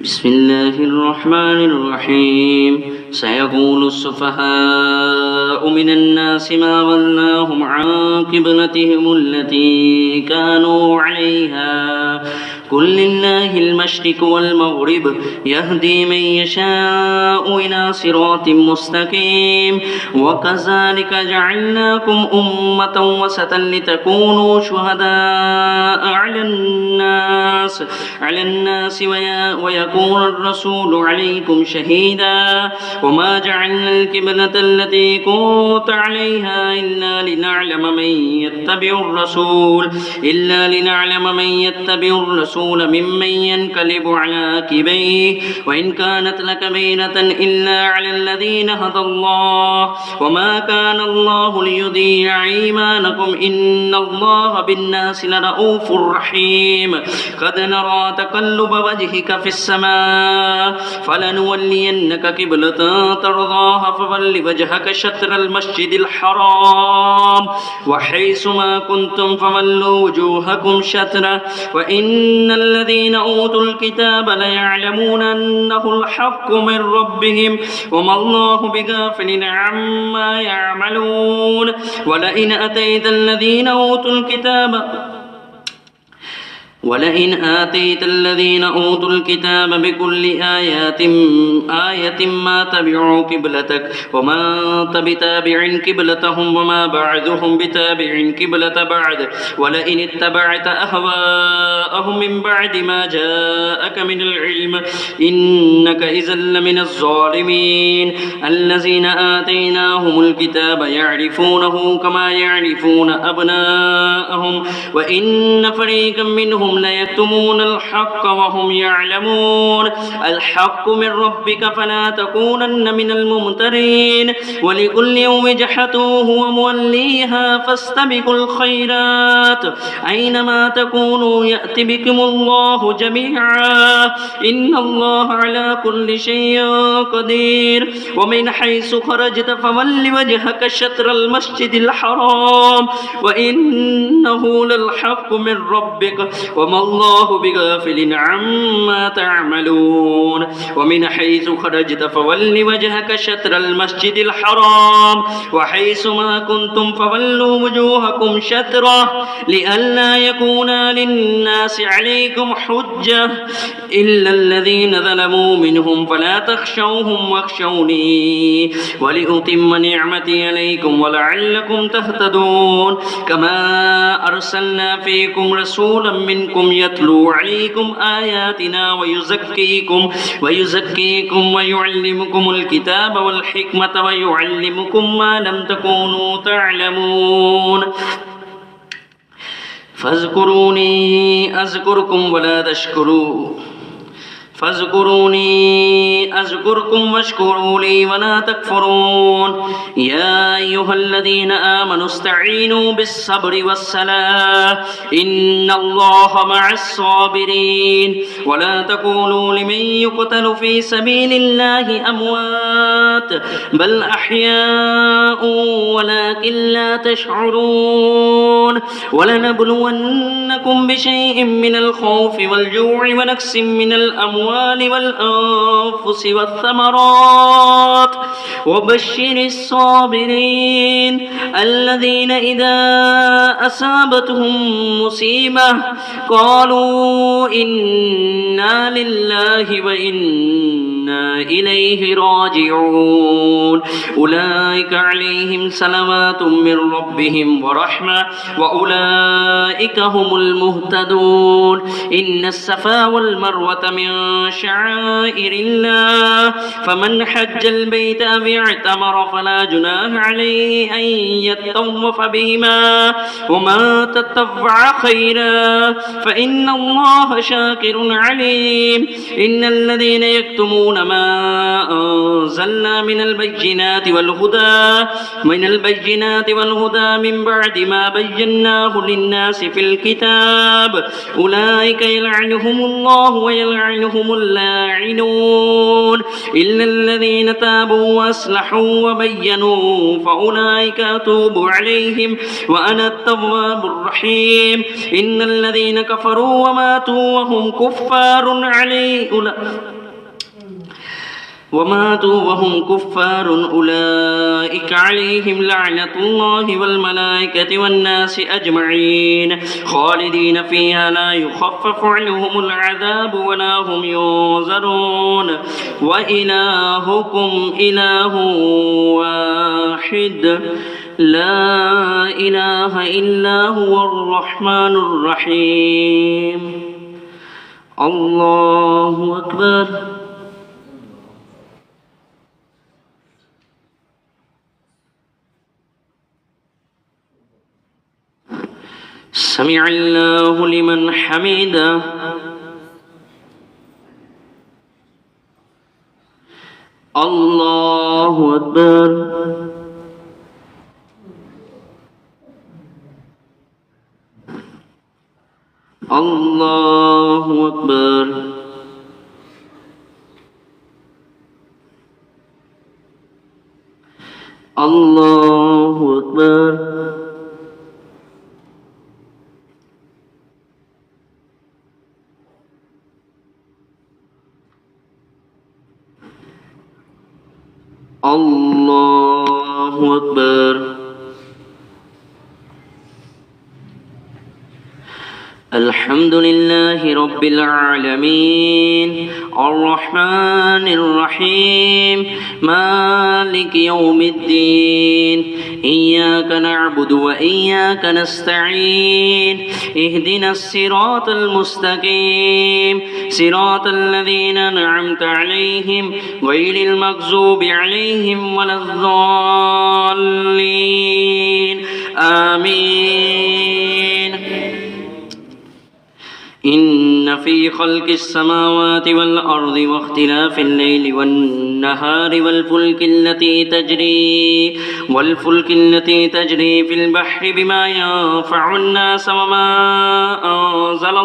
بسم الله الرحمن الرحيم سيقول السفهاء من الناس ما ولاهم عن قبلتهم التي كانوا عليها قل لله المشرق والمغرب يهدي من يشاء إلى صراط مستقيم وكذلك جعلناكم أمة وسطا لتكونوا شهداء على الناس ويكون الرسول عليكم شهيدا وما جعلنا القبلة التي كنت عليها إلا لنعلم من يتبع الرسول ممن ينقلب على عقبيه وإن كانت لكبيرة إلا على الذين هدى الله وما كان الله ليضيع إيمانكم إن الله بالناس لرؤوف رحيم قد نرى تقلب وجهك في السماء فلنولينك قبلة ترضاها فول وجهك شطر المسجد الحرام وحيث ما كنتم فولوا وجوهكم شطره وإن الذين أوتوا الكتاب ليعلمون أنه الحق من ربهم وما الله بغافل عما يعملون ولئن آتيت الذين أوتوا الكتاب بكل آية ما تبعوا قبلتك وما أنت بتابع قبلتهم وما بعضهم بتابع قبلة بعض ولئن اتبعت أهواءهم من بعد ما جاءك من العلم إنك إذا لمن الظالمين الذين آتيناهم الكتاب يعرفونه كما يعرفون أبناءهم وإن فريقا منهم لا يكتمون الحق وهم يعلمون الحق من ربك فلا تكونن من الممترين ولكل وجهة هو موليها فاستبقوا الخيرات أينما تكونوا يأتي بكم الله جميعا إن الله على كل شيء قدير ومن حيث خرجت فول وجهك شطر المسجد الحرام وإنه للحق من ربك وما الله بغافل عما تعملون ومن حيث خرجت فول وجهك شطر المسجد الحرام وحيث ما كنتم فولوا وجوهكم شطره لئلا يكون للناس عليكم حجة إلا الذين ظلموا منهم فلا تخشوهم واخشوني ولأتم نعمتي عليكم ولعلكم تهتدون كما أرسلنا فيكم رسولا منكم يتلو عليكم آياتنا ويزكيكم ويعلمكم الكتاب والحكمة ويعلمكم ما لم تكونوا تعلمون فاذكروني أذكركم ولا تشكروا فاذكروني أذكركم واشكروا لي ولا تكفرون يا أيها الذين آمنوا استعينوا بالصبر والصلاة إن الله مع الصابرين ولا تقولوا لمن يقتل في سبيل الله أموات بل أحياء ولكن لا تشعرون ولنبلونكم بشيء من الخوف والجوع ونقص من الأموال والأنفس والثمرات وبشر الصابرين الذين إذا أصابتهم مصيبة قالوا إنا لله وإنا إليه راجعون أولئك عليهم صلوات من ربهم ورحمة وأولئك هم المهتدون إن الصفا والمروة من شعائر الله فمن حج البيت أو اعتمر فلا جناح عليه أن يطوف بهما وما تطوع خيرا فإن الله شاكر عليم إن الذين يكتمون ما أنزلنا من البينات والهدى من بعد ما بيناه للناس في الكتاب أولئك يلعنهم الله ويلعنهم اللاعنون إلا الذين تابوا وأصلحوا وبينوا فأولئك أتوب عليهم وأنا التواب الرحيم إن الذين كفروا وماتوا وهم كفار أولئك عليهم لعنة الله والملائكة والناس أجمعين خالدين فيها لا يخفف عنهم العذاب ولا هم ينظرون وإلهكم إله واحد لا إله إلا هو الرحمن الرحيم الله أكبر سمع الله لمن حمده الله أكبر الله أكبر الله أكبر الله أكبر الحمد لله رب العالمين الرحمن الرحيم مالك يوم الدين إياك نعبد وإياك نستعين اهدنا الصراط المستقيم صراط الذين أنعمت عليهم غير المغضوب عليهم ولا الضالين آمين إن في خلق السماوات والأرض واختلاف الليل والنهار والفلك التي تجري في البحر بما ينفع الناس وما أنزل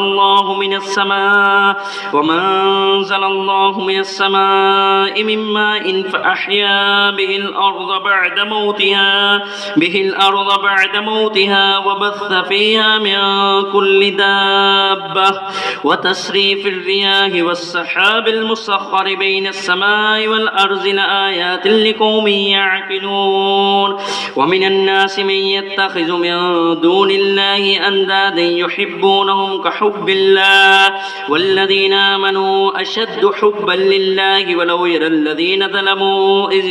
الله من السماء من ماء فأحيا به الأرض بعد موتها وبث فيها من كل دابة وتصريف الرياح والسحاب المسخر بين السماء والأرض لآيات لقوم يعقلون ومن الناس من يتخذ من دون الله أندادا يحبونهم كحب الله والذين آمنوا أشد حبا لله ولو يرى الذين ظلموا إذ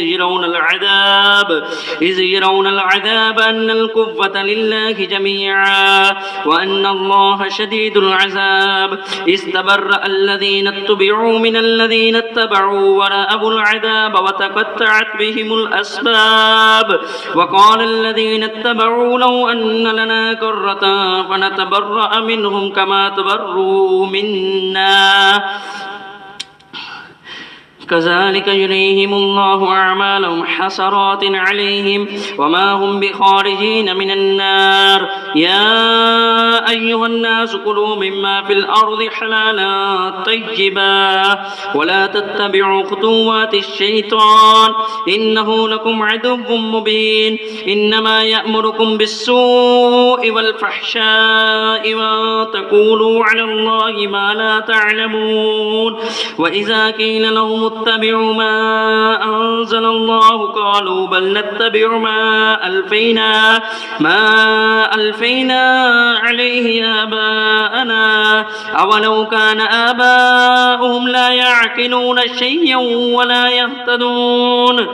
يرون العذاب أن الكفة لله جميعا وأن الله شديد العذاب استبرأ الذين اتبعوا من الذين اتبعوا ورأوا العذاب وتقطعت بهم الأسباب وقال الذين اتبعوا لو أن لنا كرة فنتبرأ منهم كما تبرؤوا منا كذلك يريهم الله أعمالهم حسرات عليهم وما هم بخارجين من النار يا أيها الناس كلوا مما في الأرض حلالا طيبا ولا تتبعوا خطوات الشيطان إنه لكم عدو مبين إنما يأمركم بالسوء والفحشاء وتقولوا على الله ما لا تعلمون وإذا قيل لهم اتبعوا ما أنزل الله قالوا بل نتبع ما ألفينا عليه آباءنا أولو كان آباؤهم لا يعقلون شيئا ولا يهتدون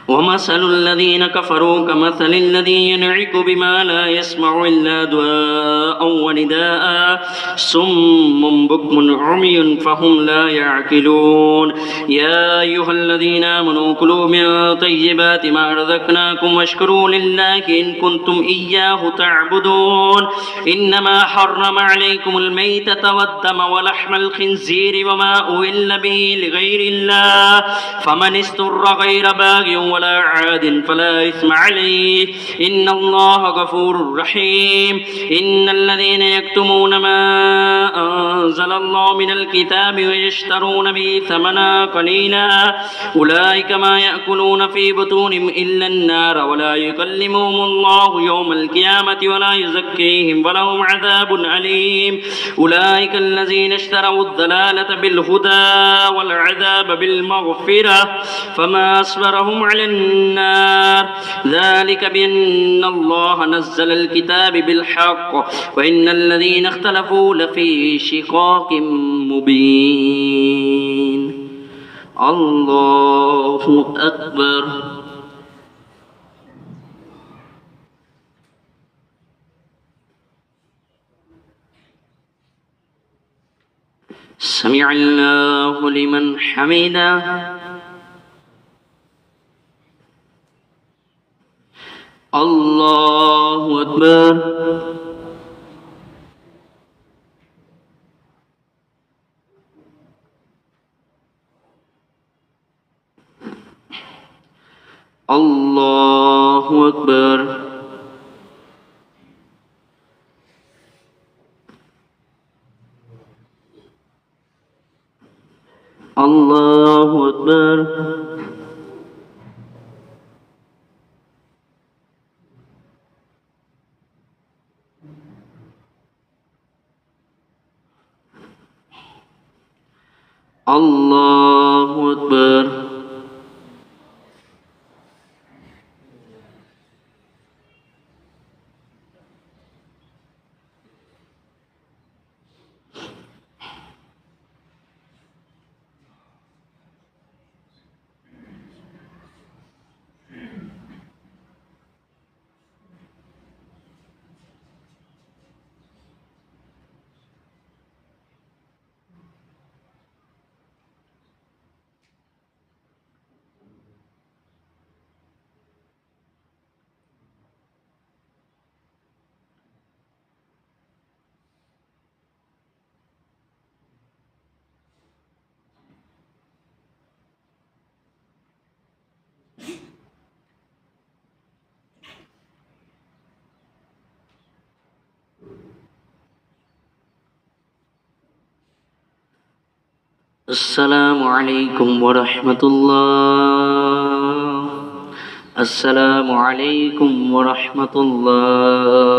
ومثل الذين كفروا كمثل الذي ينعق بما لا يسمع إلا دعاء ونداء صم بكم عمي فهم لا يعقلون يا أيها الذين آمنوا كلوا من طيبات ما رزقناكم واشكروا لله إن كنتم إياه تعبدون إنما حرم عليكم الميتة والدم ولحم الخنزير وما أهل به لغير الله فمن استر غير باغ ولا عاد فلا إثم عليه إن الله غفور رحيم إن الذين يكتمون ما أنزل الله من الكتاب ويشترون به ثمنا قليلا أولئك ما يأكلون في بطونهم إلا النار ولا يكلمهم الله يوم القيامة ولا يزكيهم ولهم عذاب أليم أولئك الذين اشتروا الضلالة بالهدى والعذاب بالمغفرة فما أصبرهم على النار ذلك بأن الله نزل الكتاب بالحق وإن الذين اختلفوا لفي شقاق مبين الله أكبر سمع الله لمن حمده الله أكبر الله أكبر الله أكبر الله أكبر السلام عليكم ورحمة الله. السلام عليكم ورحمة الله.